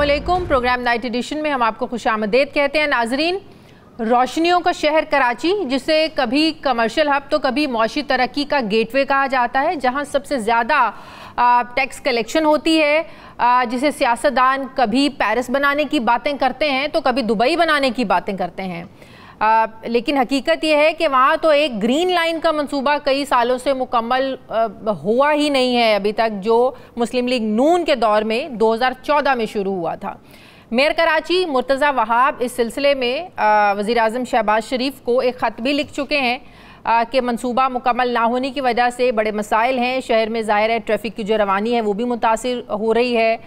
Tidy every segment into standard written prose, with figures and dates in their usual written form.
अस्सलामुअलैकुम। Programme night addition में हम आपको खुशामदीद कहते हैं। नाजरीन, रोशनियों का शहर कराची, जिसे कभी कमर्शियल हब तो कभी मौशी तरक्की का गेटवे कहा जाता है, जहां सबसे ज़्यादा टैक्स कलेक्शन होती है, जिसे सियासतदान कभी पेरिस बनाने की बातें करते हैं तो कभी दुबई बनाने की बातें करते हैं। लेकिन हकीकत यह है कि वहाँ तो एक ग्रीन लाइन का मंसूबा कई सालों से मुकम्मल हुआ ही नहीं है अभी तक, जो मुस्लिम लीग नून के दौर में 2014 में शुरू हुआ था। मेयर कराची मुर्तज़ा वहाब इस सिलसिले में वज़ीर आज़म शहबाज शरीफ को एक ख़त भी लिख चुके हैं कि मंसूबा मुकम्मल ना होने की वजह से बड़े मसाइल हैं शहर में। ज़ाहिर है ट्रैफिक की जो रवानी है वो भी मुतासिर हो रही है।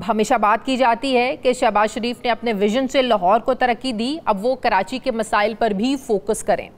हमेशा बात की जाती है कि शहबाज शरीफ ने अपने विजन से लाहौर को तरक्की दी, अब वो कराची के मसाइल पर भी फोकस करें।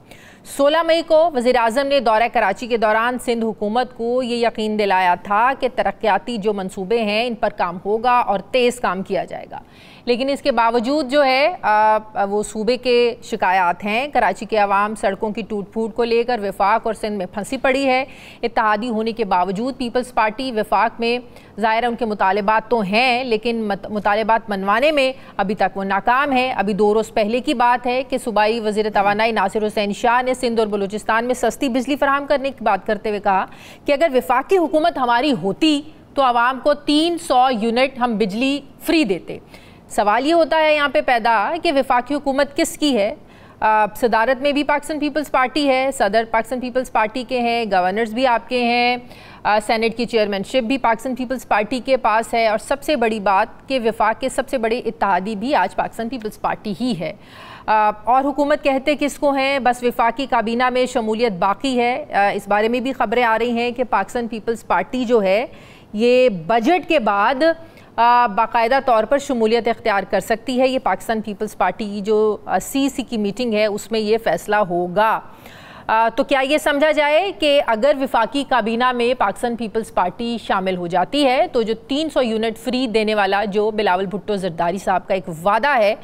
16 मई को वज़ीर आज़म ने दौरा कराची के दौरान सिंध हुकूमत को ये यकीन दिलाया था कि तरक्याती जो मंसूबे हैं इन पर काम होगा और तेज़ काम किया जाएगा। लेकिन इसके बावजूद जो है वो सूबे के शिकायत हैं। कराची के अवाम सड़कों की टूट फूट को लेकर वफाक और सिंध में फंसी पड़ी है। इत्तेहादी होने के बावजूद पीपल्स पार्टी वफाक में ज़ाहिर है उनके मुतालबात तो हैं, लेकिन मुतालबात मनवाने में अभी तक वो नाकाम है। अभी 2 रोज़ पहले की बात है कि सूबाई वज़ीर तवानाई नासिर हुसैन शाह ने सिंध और बलूचिस्तान में सस्ती बिजली फराहम करने की बात करते हुए कहा कि अगर वफाकी हुकूमत हमारी होती तो आवाम को 300 यूनिट हम बिजली फ्री देते। सवाल ये होता है यहाँ पे पैदा कि वफाकी हुकूमत किसकी है? सदारत में भी पाकिस्तान पीपल्स पार्टी है, सदर पाकिस्तान पीपल्स पार्टी के हैं, गवर्नर्स भी आपके हैं, सेनेट की चेयरमैनशिप भी पाकिस्तान पीपल्स पार्टी के पास है, और सबसे बड़ी बात कि वफाक के सबसे बड़े इत्तेहादी भी आज पाकिस्तान पीपल्स पार्टी ही है। और हुकूमत कहते किसको हैं? बस वफाकी काबीना में शमूलियत बाकी है। इस बारे में भी खबरें आ रही हैं कि पाकिस्तान पीपल्स पार्टी जो है ये बजट के बाद बाकायदा तौर पर शमूलियत इख्तियार कर सकती है। ये पाकिस्तान पीपल्स पार्टी की जो CC की मीटिंग है उसमें ये फ़ैसला होगा। तो क्या ये समझा जाए कि अगर वफाकी काबीना में पाकिस्तान पीपल्स पार्टी शामिल हो जाती है तो जो 300 यूनिट फ्री देने वाला जो बिलावल भुट्टो जरदारी साहब का एक वादा है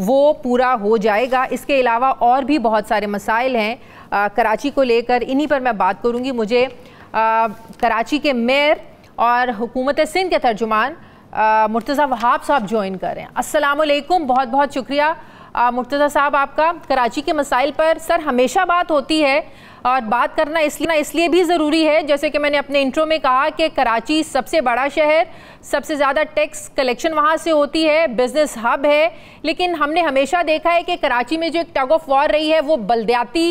वो पूरा हो जाएगा। इसके अलावा और भी बहुत सारे मसाइल हैं कराची को लेकर, इन्हीं पर मैं बात करूँगी। मुझे कराची के मेयर और हुकूमत सिंध के तर्जुमान मुर्तज़ा वहाब साहब ज्वाइन कर रहे हैं। अस्सलामुअलैकुम, बहुत बहुत शुक्रिया मुर्तज़ा साहब आपका। कराची के मसाइल पर सर हमेशा बात होती है और बात करना इसलिए भी ज़रूरी है, जैसे कि मैंने अपने इंट्रो में कहा कि कराची सबसे बड़ा शहर, सबसे ज़्यादा टैक्स कलेक्शन वहाँ से होती है, बिज़नेस हब है। लेकिन हमने हमेशा देखा है कि कराची में जो एक टग ऑफ वॉर रही है वो बल्दियाती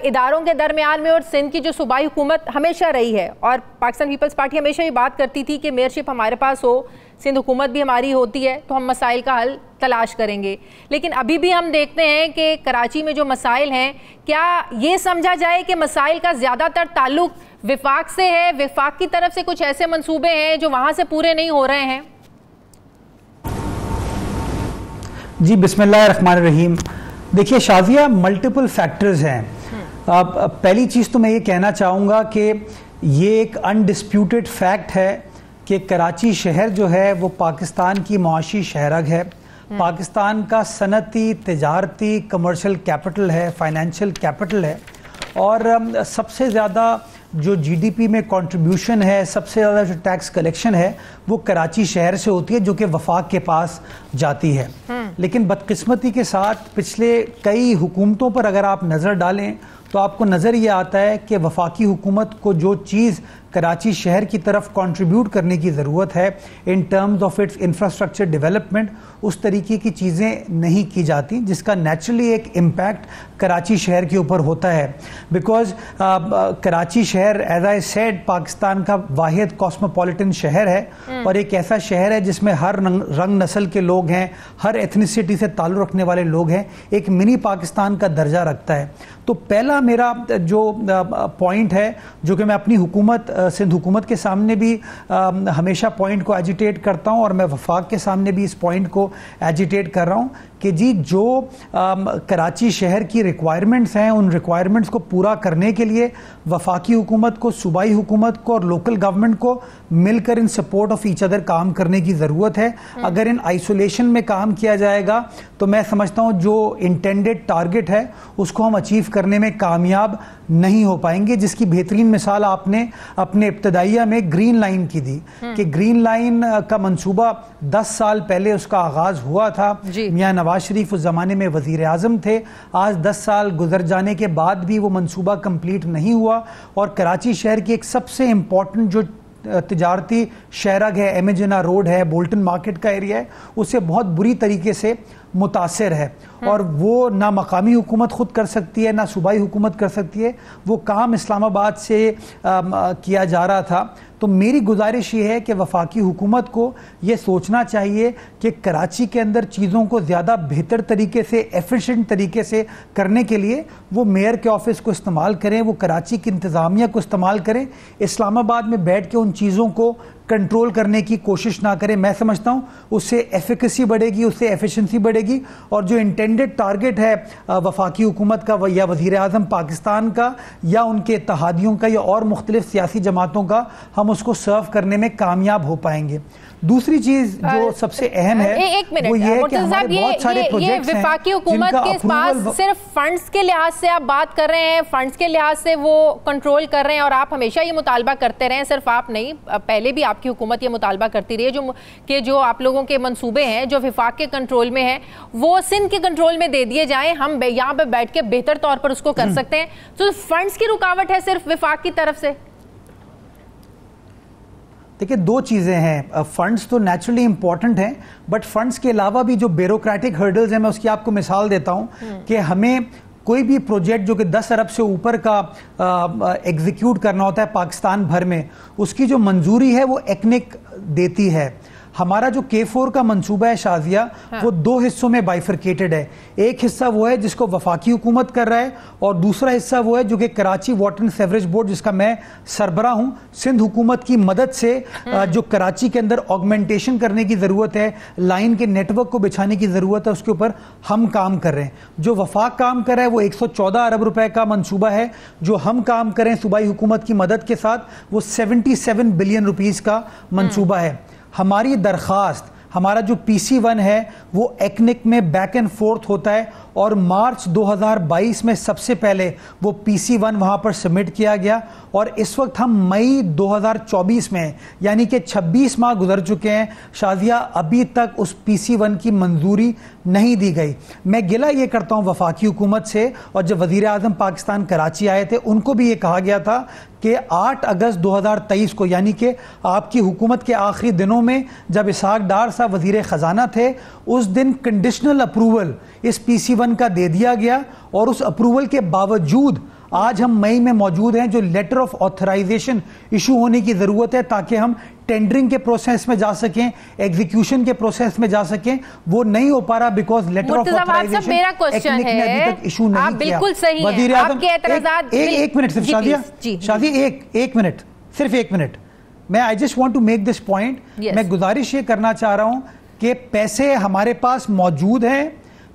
इदारों के दरमियान में और सिंध की जो सूबाई हुकूमत हमेशा रही है। और पाकिस्तान पीपल्स पार्टी हमेशा ये बात करती थी कि मेयरशिप हमारे पास हो, सिंध हुकूमत भी हमारी होती है तो हम मसाइल का हल तलाश करेंगे। लेकिन अभी भी हम देखते हैं कि कराची में जो मसाइल हैं, क्या ये समझा जाए कि मसाइल का ज़्यादातर ताल्लुक वफाक से है? वफाक की तरफ से कुछ ऐसे मंसूबे हैं जो वहाँ से पूरे नहीं हो रहे हैं? जी बिस्मिल्लाहिर्रहमानिर्रहीम। देखिए शाज़िया, मल्टीपल फैक्टर्स हैं। पहली चीज़ तो मैं ये कहना चाहूँगा कि ये एक अनडिस्प्यूटेड फैक्ट है कि कराची शहर जो है वो पाकिस्तान की मुआशी शहरग है, पाकिस्तान का सनती, तिजारती, कमर्शियल कैपिटल है, फाइनेंशियल कैपिटल है। और सबसे ज़्यादा जो GDP में कंट्रीब्यूशन है, सबसे ज़्यादा जो टैक्स कलेक्शन है वो कराची शहर से होती है, जो कि वफाक के पास जाती है। लेकिन बदकिस्मती के साथ पिछले कई हुकूमतों पर अगर आप नज़र डालें तो आपको नज़र ये आता है कि वफाकी हुकूमत को जो चीज़ कराची शहर की तरफ कंट्रीब्यूट करने की ज़रूरत है in terms of its infrastructure development, उस तरीके की चीज़ें नहीं की जाती, जिसका नेचुरली एक इम्पैक्ट कराची शहर के ऊपर होता है। बिकॉज कराची शहर एज आई सेड पाकिस्तान का वाहिद कॉस्मोपॉलिटन शहर है और एक ऐसा शहर है जिसमें हर रंग नस्ल के लोग हैं, हर एथनिसिटी से ताल्लुक़ रखने वाले लोग हैं, एक मिनी पाकिस्तान का दर्जा रखता है। तो पहला मेरा जो पॉइंट है, जो कि मैं अपनी हुकूमत सिंध हुकूमत के सामने भी हमेशा पॉइंट को एजिटेट करता हूँ और मैं वफाक के सामने भी इस पॉइंट को एजिटेट कर रहा हूँ कि जी जो कराची शहर की रिक्वायरमेंट्स हैं, उन रिक्वायरमेंट्स को पूरा करने के लिए वफाकी हुकूमत को, सूबाई हुकूमत को और लोकल गवर्नमेंट को मिलकर इन सपोर्ट ऑफ ईच अदर काम करने की ज़रूरत है। अगर इन आइसोलेशन में काम किया जाएगा तो मैं समझता हूँ जो इंटेंडेड टारगेट है उसको हम अचीव करने में कामयाब नहीं हो पाएंगे, जिसकी बेहतरीन मिसाल आपने अपने इब्तदाइया में ग्रीन लाइन की दी कि ग्रीन लाइन का मंसूबा 10 साल पहले उसका आगाज हुआ था। मियां नवाज शरीफ उस जमाने में वजीर आजम थे। आज 10 साल गुजर जाने के बाद भी वो मंसूबा कंप्लीट नहीं हुआ और कराची शहर की एक सबसे इम्पोर्टेंट जो तिजारती शहरग है, एमेजिना रोड है, बोल्टन मार्केट का एरिया है, उससे बहुत बुरी तरीके से मुतासिर है। और वो ना मकामी हुकूमत खुद कर सकती है ना सूबाई हुकूमत कर सकती है, वो काम इस्लामाबाद से किया जा रहा था। तो मेरी गुजारिश ये है कि वफाकी हुकूमत को ये सोचना चाहिए कि कराची के अंदर चीज़ों को ज़्यादा बेहतर तरीके से, एफिशिएंट तरीके से करने के लिए वो मेयर के ऑफिस को इस्तेमाल करें, वो कराची की इंतज़ामिया को इस्तेमाल करें, इस्लामाबाद में बैठ के उन चीज़ों को कंट्रोल करने की कोशिश ना करें। मैं समझता हूँ उससे एफिकेसी बढ़ेगी, उससे एफिशिएंसी बढ़ेगी और जो इंटेंडेड टारगेट है वफाकी हुकूमत का या वज़ीर आज़म पाकिस्तान का या उनके इत्तेहादियों का या और मुख्तलिफ सियासी जमातों का, हम उसको सर्व करने में कामयाब हो पाएंगे। दूसरी चीज जो सबसे अहम है वो ये है कि हमारे बहुत सारे प्रोजेक्ट्स हैं वफाकी हुकूमत के पास सिर्फ फंड्स के लिहाज से आप बात कर रहे हैं, फंड्स के लिहाज से वो कंट्रोल कर रहे हैं और आप हमेशा ये मुतालबा करते रहे हैं, सिर्फ आप नहीं, पहले भी आपकी हुकूमत ये मुतालबा करती रही है जो आप लोगों के मंसूबे हैं जो विफाक के कंट्रोल में है वो सिंध के कंट्रोल में दे दिए जाएं, हम यहाँ पे बैठ के बेहतर तौर पर उसको कर सकते हैं। तो फंड्स की रुकावट है सिर्फ विफाक की तरफ से? देखिए, दो चीज़ें हैं। फंड्स तो नेचुरली इंपॉर्टेंट हैं, बट फंड्स के अलावा भी जो ब्यूरोक्रेटिक हर्डल्स हैं, मैं उसकी आपको मिसाल देता हूं कि हमें कोई भी प्रोजेक्ट जो कि 10 अरब से ऊपर का एग्जीक्यूट करना होता है पाकिस्तान भर में, उसकी जो मंजूरी है वो एक्निक देती है। हमारा जो K4 का मंसूबा है शाजिया, वो दो हिस्सों में बाइफरकेटेड है। एक हिस्सा वो है जिसको वफाकी हुकूमत कर रहा है और दूसरा हिस्सा वो है जो कि Karachi water and sewerage board, जिसका मैं सरबरा हूं, सिंध हुकूमत की मदद से जो कराची के अंदर ऑगमेंटेशन करने की ज़रूरत है, लाइन के नेटवर्क को बिछाने की ज़रूरत है, उसके ऊपर हम काम कर रहे हैं। जो वफाक काम कर रहा है वो 114 अरब रुपए का मंसूबा है। जो हम काम करें सूबाई हुकूमत की मदद के साथ वो 77 बिलियन रुपीज़ का मंसूबा है। हमारी दरख्वास्त, हमारा जो PC1 है वो एक्निक में बैक एंड फोर्थ होता है और मार्च 2022 में सबसे पहले वो PC1 वहाँ पर सबमिट किया गया और इस वक्त हम मई 2024 में, यानी कि 26 माह गुजर चुके हैं शाजिया, अभी तक उस PC1 की मंजूरी नहीं दी गई। मैं गिला ये करता हूँ वफाकी हुकूमत से, और जब वज़ीर आज़म पाकिस्तान कराची आए थे उनको भी ये कहा गया था कि 8 अगस्त 2023 को, यानी कि आपकी हुकूमत के आखिरी दिनों में जब इसहाक डार साहब वज़ीर ख़जाना थे, उस दिन कंडीशनल अप्रूवल इस PC1 का दे दिया गया और उस अप्रूवल के बावजूद आज हम मई में मौजूद हैं। जो लेटर ऑफ ऑथराइजेशन इशू होने की ज़रूरत है ताकि हम टेंडरिंग के प्रोसेस में जा सकें, एग्जीक्यूशन के प्रोसेस में जा सकें, वो नहीं हो पा रहा बिकॉज लेटर ऑफ ऑथराइजेशन मेरा क्वेश्चन है, अभी तक इशू नहीं किया। बिल्कुल सही है, आपके एतराज़ात एक मिनट सिर्फ शादिया, एक मिनट, सिर्फ एक मिनट, मैं I just want to make this point. मैं गुजारिश ये करना चाह रहा हूं कि पैसे हमारे पास मौजूद हैं,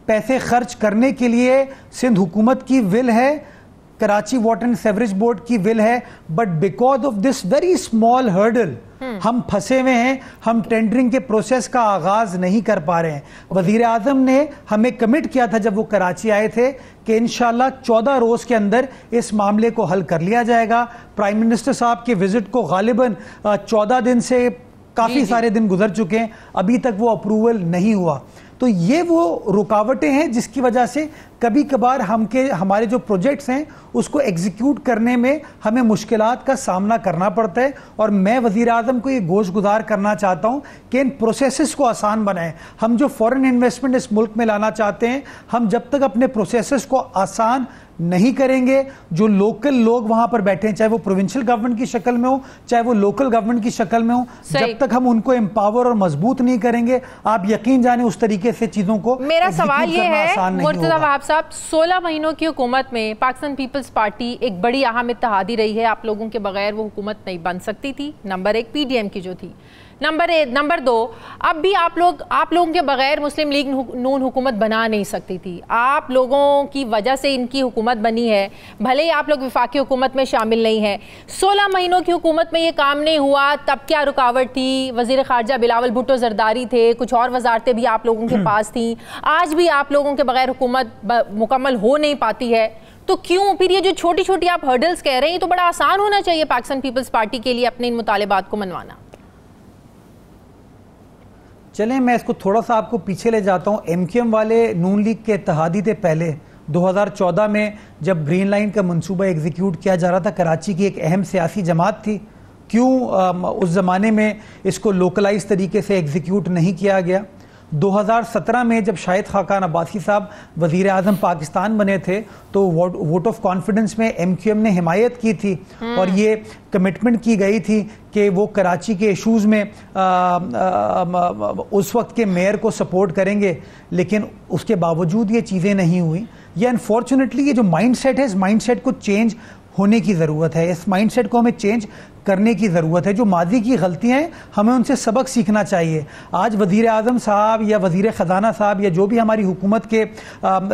पैसे खर्च करने के लिए सिंध हुकूमत की विल है, Karachi water and sewerage board की विल है, but because of this very small hurdle हम फंसे हुए हैं, हम टेंडरिंग के प्रोसेस का आगाज नहीं कर पा रहे हैं। वजीर आजम ने हमें कमिट किया था जब वो कराची आए थे कि इंशाल्लाह 14 रोज के अंदर इस मामले को हल कर लिया जाएगा। प्राइम मिनिस्टर साहब के विजिट को गालिबन 14 दिन से काफी सारे दिन गुजर चुके हैं, अभी तक वो अप्रूवल नहीं हुआ। तो ये वो रुकावटें हैं जिसकी वजह से कभी कभार हमारे जो प्रोजेक्ट्स हैं उसको एग्जीक्यूट करने में हमें मुश्किलात का सामना करना पड़ता है। और मैं वज़ीर आज़म को ये गोश गुजार करना चाहता हूँ कि इन प्रोसेसेस को आसान बनाएं। हम जो फॉरेन इन्वेस्टमेंट इस मुल्क में लाना चाहते हैं, हम जब तक अपने प्रोसेसेस को आसान नहीं करेंगे, जो लोकल लोग वहां पर बैठे हैं, चाहे वो प्रोविंशियल गवर्नमेंट की शक्ल में हो चाहे वो लोकल गवर्नमेंट की शक्ल में हो, जब तक हम उनको एम्पावर और मजबूत नहीं करेंगे, आप यकीन जाने उस तरीके से चीजों को। मेरा सवाल ये है मुर्तज़ा वहाब साहब, 16 महीनों की हुकूमत में पाकिस्तान पीपल्स पार्टी एक बड़ी अहम इत्तेहादी रही है, आप लोगों के बगैर वो हुकूमत नहीं बन सकती थी। नंबर 1 PDM की जो थी, नंबर 2 अब भी आप लोगों के बगैर मुस्लिम लीग नून हुकूमत बना नहीं सकती थी। आप लोगों की वजह से इनकी हुकूमत बनी है, भले ही आप लोग विफाकी हुकूमत में शामिल नहीं है। 16 महीनों की हुकूमत में ये काम नहीं हुआ, तब क्या रुकावट थी? वजीर खारजा बिलावल भुट्टो जरदारी थे, कुछ और वजारतें भी आप लोगों के पास थी, आज भी आप लोगों के बगैर हुकूमत मुकम्मल हो नहीं पाती है। तो क्यों फिर ये जो छोटी छोटी आप हर्डल्स कह रहे हैं, ये तो बड़ा आसान होना चाहिए पाकिस्तान पीपल्स पार्टी के लिए अपने इन मुतालिबात को मनवाना। चलें मैं इसको थोड़ा सा आपको पीछे ले जाता हूँ। एमक्यूएम वाले नून लीग के इत्तेहादी थे पहले 2014 में जब ग्रीन लाइन का मंसूबा एग्जीक्यूट किया जा रहा था। कराची की एक अहम सियासी जमात थी। क्यों उस ज़माने में इसको लोकलाइज तरीके से एग्जीक्यूट नहीं किया गया? 2017 में जब शाहिद खाकान अब्बासी साहब वज़ीर आज़म पाकिस्तान बने थे तो वोट ऑफ कॉन्फिडेंस में एमक्यूएम ने हिमायत की थी और ये कमिटमेंट की गई थी कि वो कराची के इशूज़ में उस वक्त के मेयर को सपोर्ट करेंगे, लेकिन उसके बावजूद ये चीज़ें नहीं हुई। ये अनफॉर्चुनेटली ये जो माइंडसेट है, इस माइंडसेट को चेंज होने की ज़रूरत है। इस माइंडसेट को हमें चेंज करने की ज़रूरत है। जो माजी की गलतियाँ हैं हमें उनसे सबक सीखना चाहिए। आज वज़ीर आज़म साहब या वज़ीर ख़जाना साहब या जो भी हमारी हुकूमत के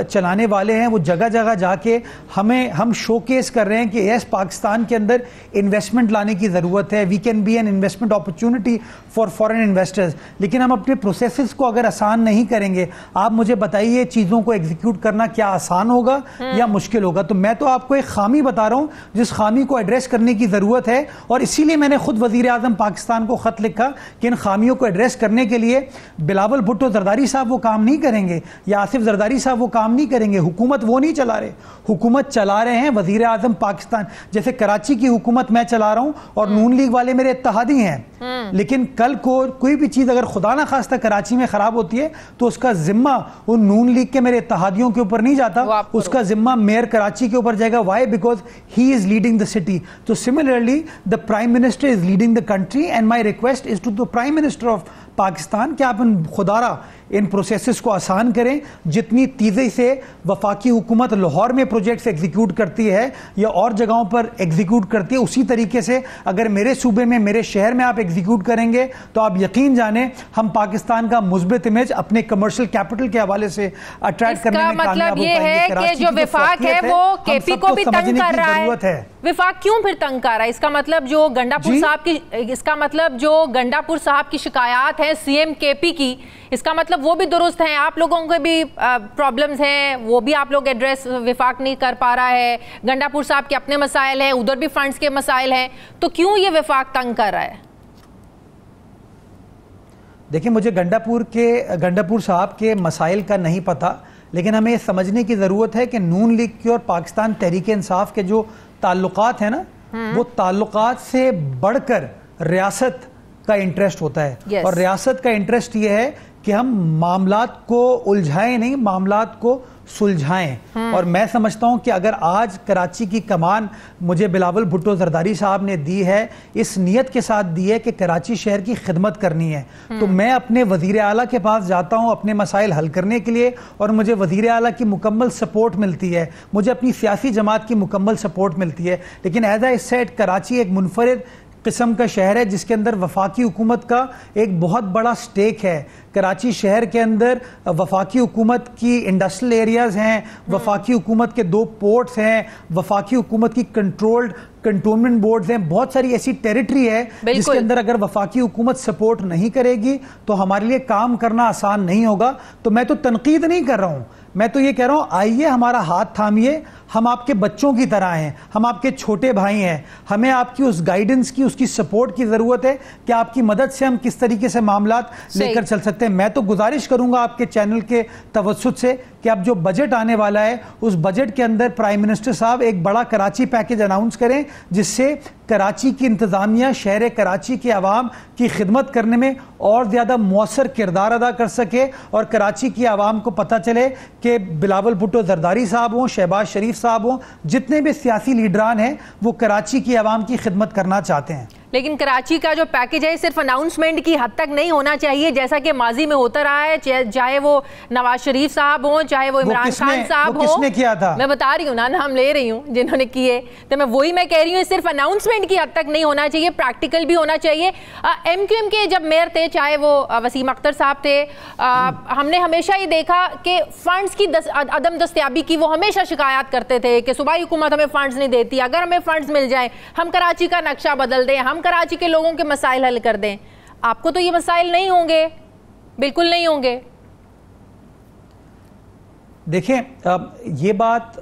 चलाने वाले हैं वो जगह जगह जाके हम शोकेस कर रहे हैं कि यस पाकिस्तान के अंदर इन्वेस्टमेंट लाने की ज़रूरत है, we can be an investment opportunity for foreign investors. लेकिन हम अपने प्रोसेसेस को अगर आसान नहीं करेंगे, आप मुझे बताइए चीज़ों को एग्जीक्यूट करना क्या आसान होगा या मुश्किल होगा? तो मैं तो आपको एक खामी बता रहा हूँ जिस खामी को एड्रेस करने की ज़रूरत है और इसीलिए मैंने खुद वज़ीर आज़म पाकिस्तान को ख़त लिखा कि इन खामियों को एड्रेस करने के लिए बिलावल भुट्टो जरदारी साहब वो काम नहीं करेंगे या आसिफ जरदारी साहब वो काम नहीं करेंगे। हुकूमत वो नहीं चला रहे, हुकूमत चला रहे हैं वज़ीर आज़म पाकिस्तान। जैसे कराची की हुकूमत मैं चला रहा हूँ और नून लीग वाले मेरे इत्तेहादी हैं, लेकिन कल को कोई भी चीज़ अगर खुदा ना खास्ता कराची में ख़राब होती है तो उसका जिम्मा उन नून लीग के मेरे इत्तेहादियों के ऊपर नहीं जाता, उसका जिम्मा मेयर कराची के ऊपर जाएगा। Why? Because he is leading the city. तो similarly the prime minister is leading the country and my request is to the prime minister of Pakistan कि आप खुदारा इन प्रोसेसेस को आसान करें। जितनी तेज़ी से वफाकी हुकूमत लाहौर में प्रोजेक्ट्स एग्जीक्यूट करती है या और जगहों पर एग्जीक्यूट करती है, उसी तरीके से अगर मेरे सूबे में मेरे शहर में आप एग्जीक्यूट करेंगे तो आप यकीन जाने हम पाकिस्तान का मुस्बित इमेज अपने कमर्शियल कैपिटल के हवाले से अट्रैक्ट करने में कामयाब हो पाएंगे। कि जो विफाक है वो केपी को भी तंग कर रहा है। विफाक क्यों फिर तंग कर रहा है? इसका मतलब जो गंडापुर साहब की शिकायत है सीएम केपी की, इसका मतलब वो भी दुरुस्त हैं, आप लोगों के भी प्रॉब्लम्स हैं, वो भी आप लोग एड्रेस विफाक नहीं कर पा रहा है। गंडापुर साहब के अपने मसाइल हैं, उधर भी फंड्स के मसाइल हैं, तो क्यों ये विफाक तंग कर रहा है? देखिए मुझे गंडापुर साहब के मसाइल का नहीं पता, लेकिन हमें समझने की ज़रूरत है कि नून लीग की और पाकिस्तान तहरीक इंसाफ के जो ताल्लुकात हैं ना, वो ताल्लुकात से बढ़कर रियासत का इंटरेस्ट होता है। yes. और रियासत का इंटरेस्ट ये है कि हम मामलात को उलझाएं नहीं, मामलात को सुलझाएं। और मैं समझता हूं कि अगर आज कराची की कमान मुझे बिलावल भुट्टो जरदारी साहब ने दी है, इस नियत के साथ दी है कि कराची शहर की खिदमत करनी है, तो मैं अपने वजीर आला के पास जाता हूं अपने मसाइल हल करने के लिए और मुझे वजीर आला की मुकम्मल सपोर्ट मिलती है, मुझे अपनी सियासी जमात की मुकम्मल सपोर्ट मिलती है। लेकिन एज आई सेड कराची एक मुनफरिद किस्म का शहर है जिसके अंदर वफाकी हुकूमत का एक बहुत बड़ा स्टेक है। कराची शहर के अंदर वफाकी हुकूमत की इंडस्ट्रियल एरियाज़ हैं, वफाकी हुकूमत के 2 पोर्ट्स हैं, वफाकी हुकूमत की कंट्रोल्ड कंटोनमेंट बोर्ड्स हैं, बहुत सारी ऐसी टेरिटरी है जिसके अंदर अगर वफाकी हुकूमत सपोर्ट नहीं करेगी तो हमारे लिए काम करना आसान नहीं होगा। तो मैं तो तनकीद नहीं कर रहा हूँ, मैं तो ये कह रहा हूँ आइए हमारा हाथ थामिए, हम आपके बच्चों की तरह हैं, हम आपके छोटे भाई हैं, हमें आपकी उस गाइडेंस की, उसकी सपोर्ट की ज़रूरत है कि आपकी मदद से हम किस तरीके से मामलात लेकर चल सकते हैं। मैं तो गुजारिश करूंगा आपके चैनल के तवज्जुद से कि अब जो बजट आने वाला है उस बजट के अंदर प्राइम मिनिस्टर साहब एक बड़ा कराची पैकेज अनाउंस करें जिससे कराची की इंतज़ामिया शहर कराची की आवाम की खिदमत करने में और ज़्यादा मौसर किरदार अदा कर सके और कराची की आवाम को पता चले कि बिलावल भुट्टो जरदारी साहब हों, शहबाज शरीफ साहब हों, जितने भी सियासी लीडरान हैं वो कराची की आवाम की खिदमत करना चाहते हैं। लेकिन कराची का जो पैकेज है सिर्फ अनाउंसमेंट की हद तक नहीं होना चाहिए जैसा कि माजी में होता रहा है, चाहे वो नवाज शरीफ साहब हों, चाहे वो इमरान खान साहब हों। किसने किया था? मैं बता रही हूँ ना, नाम ले रही हूँ जिन्होंने किए, तो मैं वही मैं कह रही हूँ सिर्फ अनाउंसमेंट की हद तक नहीं होना चाहिए, प्रैक्टिकल भी होना चाहिए। एमक्यूएम के जब मेयर थे, चाहे वो वसीम अख्तर साहब थे, हमने हमेशा ये देखा कि फंड्स की अदम दस्तयाबी की वो हमेशा शिकायत करते थे कि सूबाई हुकूमत हमें फंड्स नहीं देती, अगर हमें फंड्स मिल जाए हम कराची का नक्शा बदल दें, हम कराची के लोगों के मसाइल हल कर दें। आपको तो ये मसाइल नहीं होंगे, बिल्कुल नहीं होंगे। देखें ये बात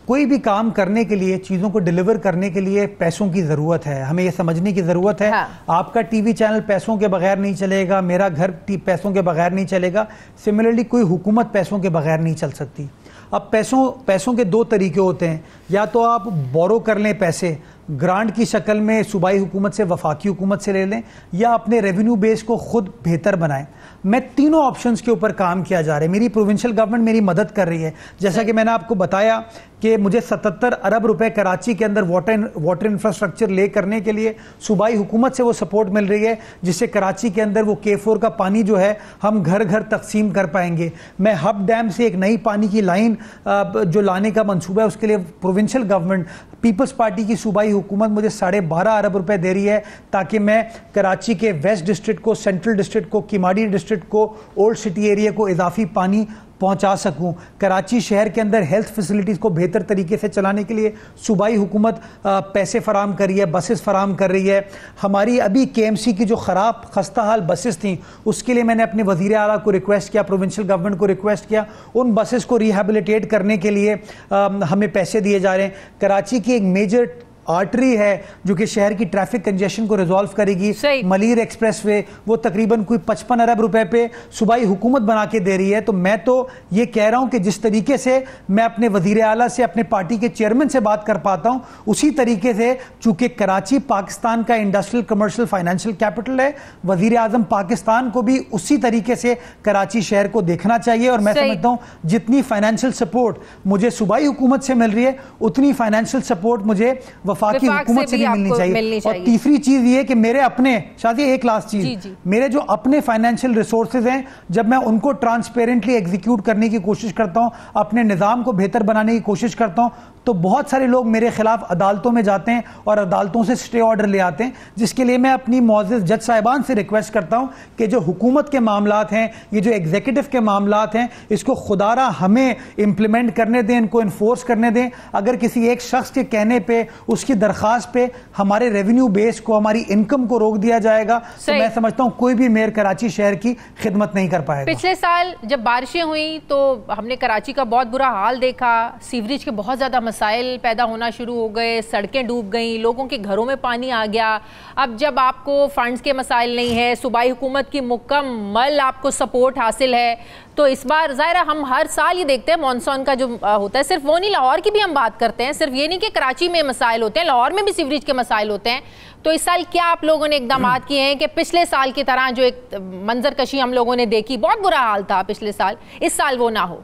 कोई भी काम करने के लिए, चीज़ों को डिलीवर करने के लिए पैसों की ज़रूरत है। हमें ये समझने की ज़रूरत है। हाँ। आपका टीवी चैनल पैसों के बगैर नहीं चलेगा, मेरा घर पैसों के बगैर नहीं चलेगा। सिमिलरली कोई हुकूमत पैसों के बगैर नहीं चल सकती। अब पैसों के दो तरीके होते हैं, या तो आप बोरो कर लें पैसे, ग्रांट की शक्ल में सूबाई हुकूमत से, वफाकी हुकूमत से ले लें, या अपने रेवेन्यू बेस को खुद बेहतर बनाएं। मैं तीनों ऑप्शंस के ऊपर काम किया जा रहा है। मेरी प्रोविंशियल गवर्नमेंट मेरी मदद कर रही है। जैसा कि मैंने आपको बताया कि मुझे 77 अरब रुपए कराची के अंदर वाटर इंफ्रास्ट्रक्चर ले करने के लिए सूबाई हुकूमत से वो सपोर्ट मिल रही है, जिससे कराची के अंदर वो K4 का पानी जो है हम घर घर तकसीम कर पाएंगे। मैं हब डैम से एक नई पानी की लाइन जो लाने का मंसूबा है, उसके लिए प्रोविंशियल गवर्नमेंट, पीपल्स पार्टी की सूबाई हुकूमत मुझे 12.5 अरब रुपए दे रही है, ताकि मैं कराची के वेस्ट डिस्ट्रिक्ट को, सेंट्रल डिस्ट्रिक्ट को, किमाड़ी डिस्ट्रिक्ट को, ओल्ड सिटी एरिया को इजाफी पानी पहुंचा सकूं। कराची शहर के अंदर हेल्थ फैसिलिटीज़ को बेहतर तरीके से चलाने के लिए सूबाई हुकूमत पैसे फराम कर रही है, बसेस फराम कर रही है। हमारी अभी KMC की जो ख़राब खस्ता हाल बसेस थी, उसके लिए मैंने अपने वज़ीर आला को रिक्वेस्ट किया, प्रोविंशियल गवर्नमेंट को रिक्वेस्ट किया, उन बसेस को रिहेबिलिटेट करने के लिए हमें पैसे दिए जा रहे हैं। कराची की एक मेजर आर्टरी है जो कि शहर की ट्रैफिक कंजेशन को रिजॉल्व करेगी, मलीर एक्सप्रेसवे, वो तकरीबन कोई 55 अरब रुपए पे सूबाई हुकूमत बना के दे रही है। तो मैं तो ये कह रहा हूं कि जिस तरीके से मैं अपने वजीर आला से, अपने पार्टी के चेयरमैन से बात कर पाता हूं, उसी तरीके से, चूंकि कराची पाकिस्तान का इंडस्ट्रियल, कमर्शियल, फाइनेंशियल कैपिटल है, वजीर आजम पाकिस्तान को भी उसी तरीके से कराची शहर को देखना चाहिए। और मैं समझता हूं जितनी फाइनेंशियल सपोर्ट मुझे सूबाई हुकूमत से मिल रही है, उतनी फाइनेंशियल सपोर्ट मुझे वफाकी हुकूमत से भी मिलनी चाहिए। और तीसरी चीज ये कि मेरे अपने, शायद ये एक लास्ट चीज, मेरे जो अपने फाइनेंशियल रिसोर्सेज हैं, जब मैं उनको ट्रांसपेरेंटली एग्जीक्यूट करने की कोशिश करता हूं, अपने निजाम को बेहतर बनाने की कोशिश करता हूं, तो बहुत सारे लोग मेरे खिलाफ अदालतों में जाते हैं और अदालतों से स्टे ऑर्डर ले आते हैं, जिसके लिए मैं अपनी मौजूद जज साहिबान से रिक्वेस्ट करता हूं कि जो हुकूमत के मामलात हैं, ये जो एग्जीक्यूटिव के मामलात हैं, इसको खुदारा हमें इंप्लीमेंट करने दें, इनको इन्फोर्स करने दें। अगर किसी एक शख्स के कहने पे, उसकी दरखास्त पे हमारे रेवेन्यू बेस को, हमारी इनकम को रोक दिया जाएगा, तो मैं समझता हूं कोई भी मेयर कराची शहर की खिदमत नहीं कर पाएगा। पिछले साल जब बारिशें हुई तो हमने कराची का बहुत बुरा हाल देखा, सीवरेज के बहुत ज्यादा मसाइल पैदा होना शुरू हो गए, सड़कें डूब गई, लोगों के घरों में पानी आ गया। अब जब आपको फंड्स के मसाइल नहीं है, सूबाई हुकूमत की मुकम्मल आपको सपोर्ट हासिल है, तो इस बार ज़ाहिर हम हर साल ये देखते हैं मॉनसून का जो होता है, सिर्फ वो नहीं, लाहौर की भी हम बात करते हैं, सिर्फ ये नहीं कि कराची में मसाइल होते हैं, लाहौर में भी सीवरेज के मसाइल होते हैं। तो इस साल क्या आप लोगों ने इकदाम किए हैं कि पिछले साल की तरह जो एक मंजरकशी हम लोगों ने देखी, बहुत बुरा हाल था पिछले साल, इस साल वो ना हो?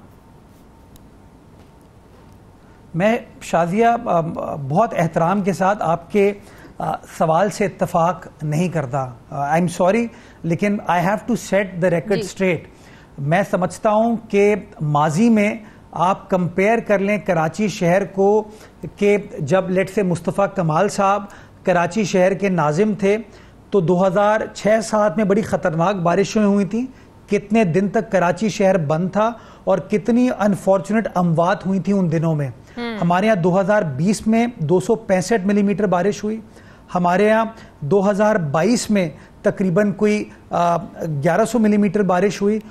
मैं शाजिया बहुत एहतराम के साथ आपके सवाल से इत्तफाक नहीं करता। आई एम सॉरी, लेकिन I have to set the record straight. मैं समझता हूं कि माजी में आप कंपेयर कर लें कराची शहर को कि जब लेट से मुस्तफ़ा कमाल साहब कराची शहर के नाजिम थे, तो 2006-07 में बड़ी ख़तरनाक बारिशें हुई थी, कितने दिन तक कराची शहर बंद था और कितनी अनफॉर्चुनेट अमवात हुई थी उन दिनों में। हमारे यहाँ 2020 में 265 मिलीमीटर बारिश हुई, हमारे यहाँ 2022 में तकरीबन कोई 1100 मिलीमीटर बारिश हुई।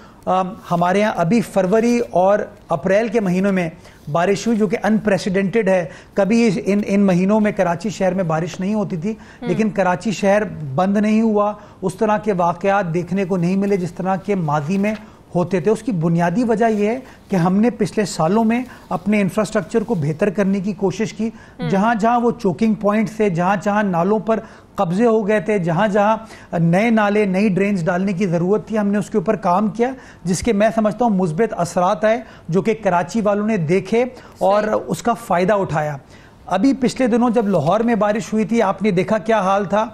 हमारे यहाँ अभी फरवरी और अप्रैल के महीनों में बारिश हुई, जो कि अनप्रेसिडेंटेड है। कभी इन महीनों में कराची शहर में बारिश नहीं होती थी, लेकिन कराची शहर बंद नहीं हुआ, उस तरह के वाक़यात देखने को नहीं मिले जिस तरह के माजी में होते थे। उसकी बुनियादी वजह यह है कि हमने पिछले सालों में अपने इंफ्रास्ट्रक्चर को बेहतर करने की कोशिश की। जहाँ जहाँ वो चोकिंग पॉइंट्स थे, जहाँ जहाँ नालों पर कब्जे हो गए थे, जहाँ जहाँ नए नाले, नई ड्रेन्स डालने की ज़रूरत थी, हमने उसके ऊपर काम किया, जिसके मैं समझता हूँ मुस्बित असरात आए, जो कि कराची वालों ने देखे और उसका फ़ायदा उठाया। अभी पिछले दिनों जब लाहौर में बारिश हुई थी, आपने देखा क्या हाल था।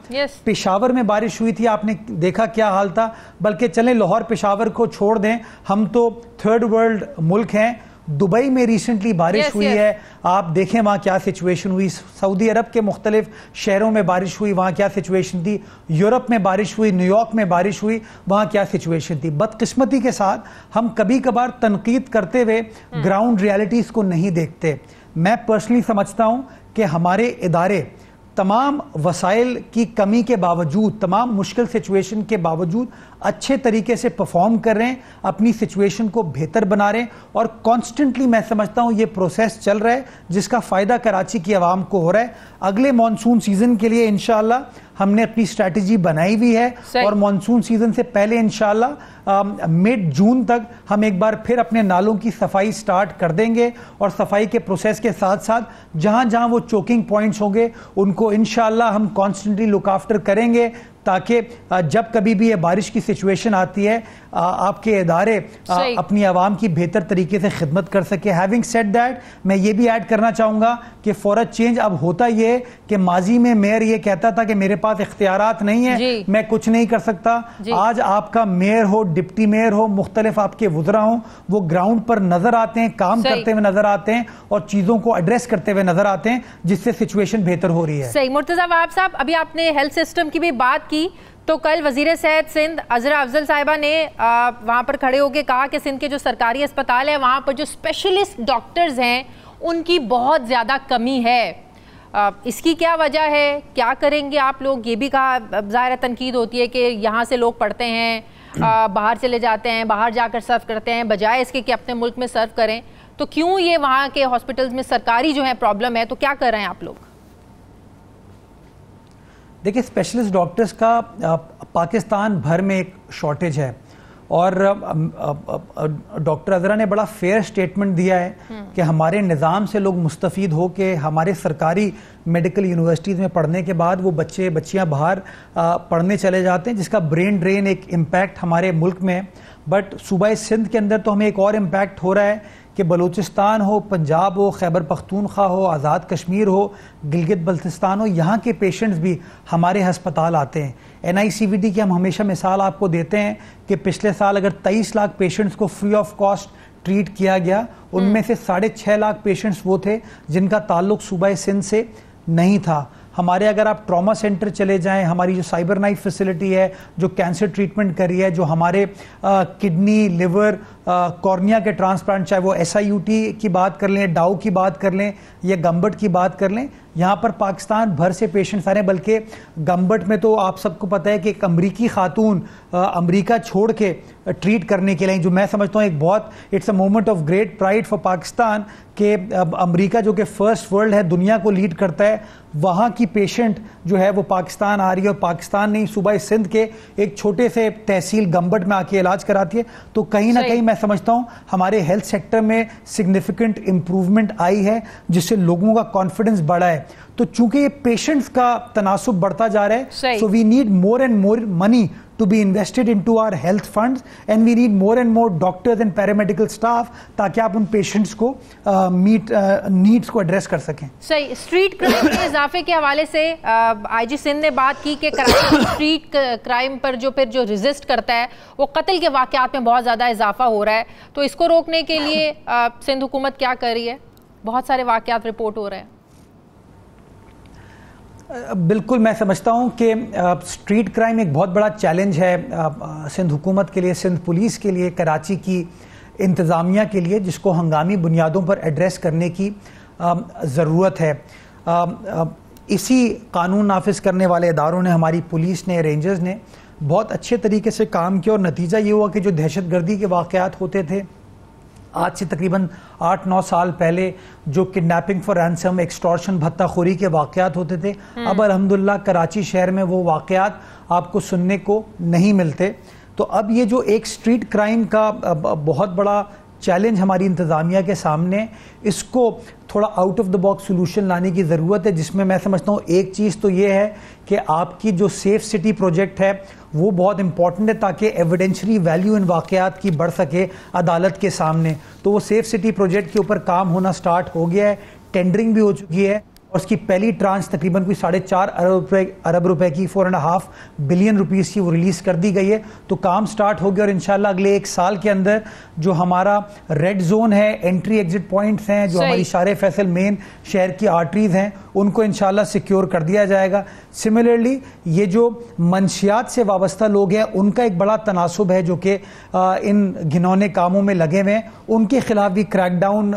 पेशावर में बारिश हुई थी, आपने देखा क्या हाल था। बल्कि चलें लाहौर पेशावर को छोड़ दें, हम तो थर्ड वर्ल्ड मुल्क हैं। दुबई में रिसेंटली बारिश हुई है, आप देखें वहाँ क्या सिचुएशन हुई। सऊदी अरब के मुख्तलिफ शहरों में बारिश हुई, वहाँ क्या सिचुएशन थी। यूरोप में बारिश हुई, न्यूयॉर्क में बारिश हुई, वहाँ क्या सिचुएशन थी। बदकिस्मती के साथ हम कभी कभार तनकीद करते हुए ग्राउंड रियलिटीज़ को नहीं देखते। मैं पर्सनली समझता हूँ कि हमारे इदारे तमाम वसाइल की कमी के बावजूद, तमाम मुश्किल सिचुएशन के बावजूद अच्छे तरीके से परफॉर्म कर रहे हैं, अपनी सिचुएशन को बेहतर बना रहे हैं और कॉन्स्टेंटली मैं समझता हूं ये प्रोसेस चल रहा है जिसका फ़ायदा कराची की आवाम को हो रहा है। अगले मॉनसून सीजन के लिए इंशाअल्लाह हमने अपनी स्ट्रैटेजी बनाई हुई है और मॉनसून सीजन से पहले इंशाअल्लाह मिड जून तक हम एक बार फिर अपने नालों की सफाई स्टार्ट कर देंगे और सफाई के प्रोसेस के साथ साथ जहां जहां वो चोकिंग पॉइंट्स होंगे उनको इंशाअल्लाह हम कॉन्स्टेंटली लुक आफ्टर करेंगे ताकि जब कभी भी ये बारिश की सिचुएशन आती है आपके इदारे अपनी आवाम की बेहतर तरीके से खिदमत कर सके। हैविंग सेड दैट, मैं ये भी ऐड करना चाहूँगा कि फॉर अ चेंज अब होता ये है कि माजी में मेयर ये कहता था कि मेरे पास इख्तियारात नहीं है, मैं कुछ नहीं कर सकता। आज आपका मेयर हो, डिप्टी मेयर हो, मुख्तलिफ आपके वुज़रा हो, वो ग्राउंड पर नजर आते हैं, काम करते हुए नजर आते हैं और चीज़ों को एड्रेस करते हुए नजर आते हैं जिससे सिचुएशन बेहतर हो रही है। सही। मुर्तज़ा वहाब साहब, अभी आपने हेल्थ सिस्टम की भी बात की, तो कल वजीर सेहत सिंध अजरा अफजल साहिबा ने वहाँ पर खड़े होकर कहा कि सिंध के जो सरकारी अस्पताल है वहाँ पर जो स्पेशलिस्ट डॉक्टर्स हैं उनकी बहुत ज़्यादा कमी है। इसकी क्या वजह है, क्या करेंगे आप लोग? ये भी कहा, ज़ाहिर तनकीद होती है कि यहाँ से लोग पढ़ते हैं, बाहर चले जाते हैं, बाहर जाकर सर्व करते हैं, बजाय इसके कि अपने मुल्क में सर्व करें। तो क्यों ये वहाँ के हॉस्पिटल्स में सरकारी जो है प्रॉब्लम है, तो क्या कर रहे हैं आप लोग? देखिए, स्पेशलिस्ट डॉक्टर्स का पाकिस्तान भर में एक शॉर्टेज है और डॉक्टर अजरा ने बड़ा फेयर स्टेटमेंट दिया है कि हमारे निज़ाम से लोग मुस्तफ़ीद हो के हमारे सरकारी मेडिकल यूनिवर्सिटीज़ में पढ़ने के बाद वो बच्चियां बाहर पढ़ने चले जाते हैं, जिसका ब्रेन ड्रेन एक इम्पैक्ट हमारे मुल्क में है। बट सूबा सिंध के अंदर तो हमें एक और इम्पैक्ट हो रहा है कि बलूचिस्तान हो, पंजाब हो, खैबर पख्तूनख्वा हो, आज़ाद कश्मीर हो, गिलगित बल्तिस्तान हो, यहाँ के पेशेंट्स भी हमारे हस्पताल आते हैं। NICVD की हम हमेशा मिसाल आपको देते हैं कि पिछले साल अगर 23 लाख पेशेंट्स को फ्री ऑफ कॉस्ट ट्रीट किया गया, उनमें से 6.5 लाख पेशेंट्स वो थे जिनका ताल्लुक सूबा सिंध से नहीं था। हमारे अगर आप ट्रॉमा सेंटर चले जाएं, हमारी जो साइबर नाइफ फैसिलिटी है जो कैंसर ट्रीटमेंट कर रही है, जो हमारे किडनी, लिवर, कॉर्निया के ट्रांसप्लांट, चाहे वो SIUT की बात कर लें, डाउ की बात कर लें या गम्बट की बात कर लें, यहाँ पर पाकिस्तान भर से पेशेंट्स आ रहे हैं। बल्कि गम्बट में तो आप सबको पता है कि एक अमरीकी खातून अमरीका छोड़ के ट्रीट करने के लिए, जो मैं समझता हूँ एक बहुत it's a moment of great pride for Pakistan कि अमरीका जो कि फर्स्ट वर्ल्ड है, दुनिया को लीड करता है, वहाँ की पेशेंट जो है वो पाकिस्तान आ रही है और पाकिस्तान नहीं, सूबा सिंध के एक छोटे से तहसील गम्बट में आके इलाज कराती है। तो कहीं ना कहीं मैं समझता हूँ हमारे हेल्थ सेक्टर में सिग्निफिकेंट इम्प्रूवमेंट आई है जिससे लोगों का कॉन्फिडेंस बढ़ा है। तो चूंकि ये पेशेंट्स का तनासुब बढ़ता जा रहा है, so we need more and more money to be invested into our health funds and we need more and more doctors and paramedical staff ताकि आप उन पेशेंट्स को नीड्स को एड्रेस कर सकें। सही। स्ट्रीट क्राइम के इजाफे के हवाले से IG सिंध ने बात की कि स्ट्रीट क्राइम पर जो रेजिस्ट करता है वो कत्ल के वाकयात में बहुत ज़्यादा इजाफा हो रहा है, तो इसको रोकने के लिए सिंध हुकूमत क्या कर रही है? बहुत सारे वाकयात रिपोर्ट हो रहे हैं। बिल्कुल, मैं समझता हूँ कि स्ट्रीट क्राइम एक बहुत बड़ा चैलेंज है सिंध हुकूमत के लिए, सिंध पुलिस के लिए, कराची की इंतज़ामिया के लिए, जिसको हंगामी बुनियादों पर एड्रेस करने की ज़रूरत है। इसी कानून नाफिज करने वाले इदारों ने, हमारी पुलिस ने, रेंजर्स ने बहुत अच्छे तरीके से काम किया और नतीजा ये हुआ कि जो दहशतगर्दी के वाक़यात होते थे आज से तकरीबन 8-9 साल पहले, जो किडनैपिंग फॉर रैंसम, एक्सटॉर्शन, भत्ताखोरी के वाक़यात होते थे, अब अल्हम्दुलिल्लाह कराची शहर में वो वाक़यात आपको सुनने को नहीं मिलते। तो अब ये जो एक स्ट्रीट क्राइम का बहुत बड़ा चैलेंज हमारी इंतज़ामिया के सामने, इसको थोड़ा out of the box solution लाने की ज़रूरत है, जिसमें मैं समझता हूँ एक चीज़ तो ये है कि आपकी जो सेफ सिटी प्रोजेक्ट है वो बहुत इंपॉर्टेंट है ताकि एविडेंशली वैल्यू इन वाक़यात की बढ़ सके अदालत के सामने। तो वो सेफ सिटी प्रोजेक्ट के ऊपर काम होना स्टार्ट हो गया है, टेंडरिंग भी हो चुकी है और उसकी पहली ट्रांच तकरीबन कोई 4.5 अरब रुपए की, 4.5 बिलियन रुपीस की वो रिलीज़ कर दी गई है। तो काम स्टार्ट हो गया और इंशाल्लाह अगले 1 साल के अंदर जो हमारा रेड जोन है, एंट्री एग्जिट पॉइंट्स हैं, जो हमारी शारे फैसल मेन शहर की आर्टरीज हैं, उनको इंशाल्लाह सिक्योर कर दिया जाएगा। सिमिलरली ये जो मंशियात से वाबस्ता लोग हैं उनका एक बड़ा तनासुब है जो कि इन घिनौने कामों में लगे हुए हैं, उनके खिलाफ भी क्रैकडाउन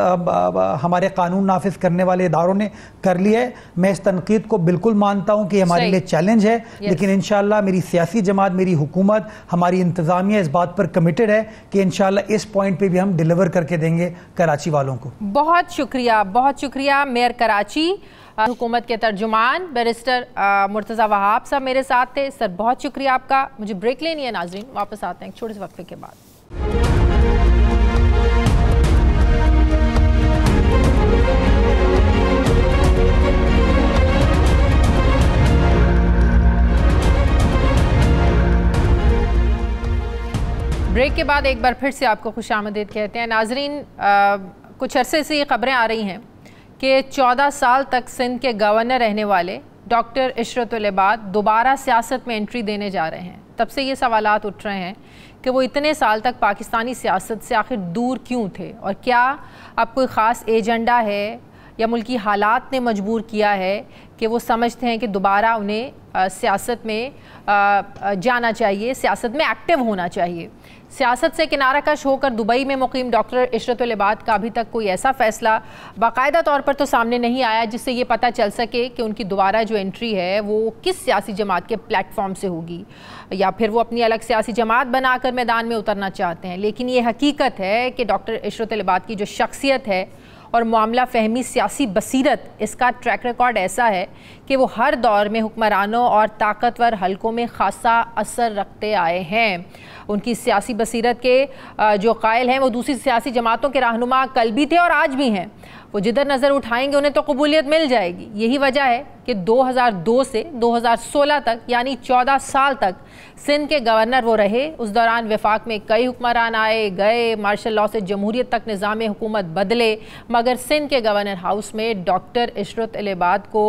हमारे कानून नाफिज करने वाले इदारों ने कर लिया है। मैं इस तनकीद को बिल्कुल मानता हूँ कि हमारे लिए चैलेंज है, लेकिन इंशाल्लाह मेरी सियासी जमात, मेरी हुकूमत, हमारी इंतजामिया इस बात पर कमिटेड है कि इंशाल्लाह इस पॉइंट पे भी हम डिलीवर करके देंगे कराची वालों को। बहुत शुक्रिया मेयर कराची। हुकूमत के तर्जुमान बैरिस्टर मुर्तज़ा वहाब साहब मेरे साथ थे। सर बहुत शुक्रिया आपका। मुझे ब्रेक लेनी है नाजरीन, वापस आते हैं एक छोटे से वक्फे के बाद। ब्रेक के बाद एक बार फिर से आपको खुशामदीद कहते हैं नाजरीन। कुछ अरसे से ये खबरें आ रही हैं कि 14 साल तक सिंध के गवर्नर रहने वाले डॉक्टर इशरतुल इबाद दोबारा सियासत में एंट्री देने जा रहे हैं। तब से ये सवालात उठ रहे हैं कि वो इतने साल तक पाकिस्तानी सियासत से आखिर दूर क्यों थे, और क्या अब कोई ख़ास एजेंडा है या मुल्की हालात ने मजबूर किया है कि वो समझते हैं कि दोबारा उन्हें सियासत में जाना चाहिए, सियासत में एक्टिव होना चाहिए। सियासत से किनारा कश होकर दुबई में मुकीम डॉक्टर इशरतुल इबाद का अभी तक कोई ऐसा फ़ैसला बाकायदा तौर पर तो सामने नहीं आया जिससे ये पता चल सके कि उनकी दोबारा जो एंट्री है वो किस सियासी जमात के प्लेटफॉर्म से होगी, या फिर वो अपनी अलग सियासी जमात बनाकर मैदान में उतरना चाहते हैं। लेकिन ये हकीकत है कि डॉक्टर इशरतुल इबाद की जो शख्सियत है और मामला फ़हमी, सियासी बसीरत, इसका ट्रैक रिकॉर्ड ऐसा है कि वो हर दौर में हुक्मरानों और ताकतवर हलकों में ख़ासा असर रखते आए हैं। उनकी सियासी बसीरत के जो कायल हैं वो दूसरी सियासी जमातों के रहनुमा कल भी थे और आज भी हैं। वो जिधर नज़र उठाएंगे उन्हें तो कबूलियत मिल जाएगी। यही वजह है कि 2002 से 2016 तक यानी 14 साल तक सिंध के गवर्नर वो रहे। उस दौरान वफाक में कई हुक्मरान आए गए, मार्शल लॉ से जमहूरियत तक निज़ाम हुकूमत बदले, मगर सिंध के गवर्नर हाउस में डॉक्टर इशरतुल इबाद को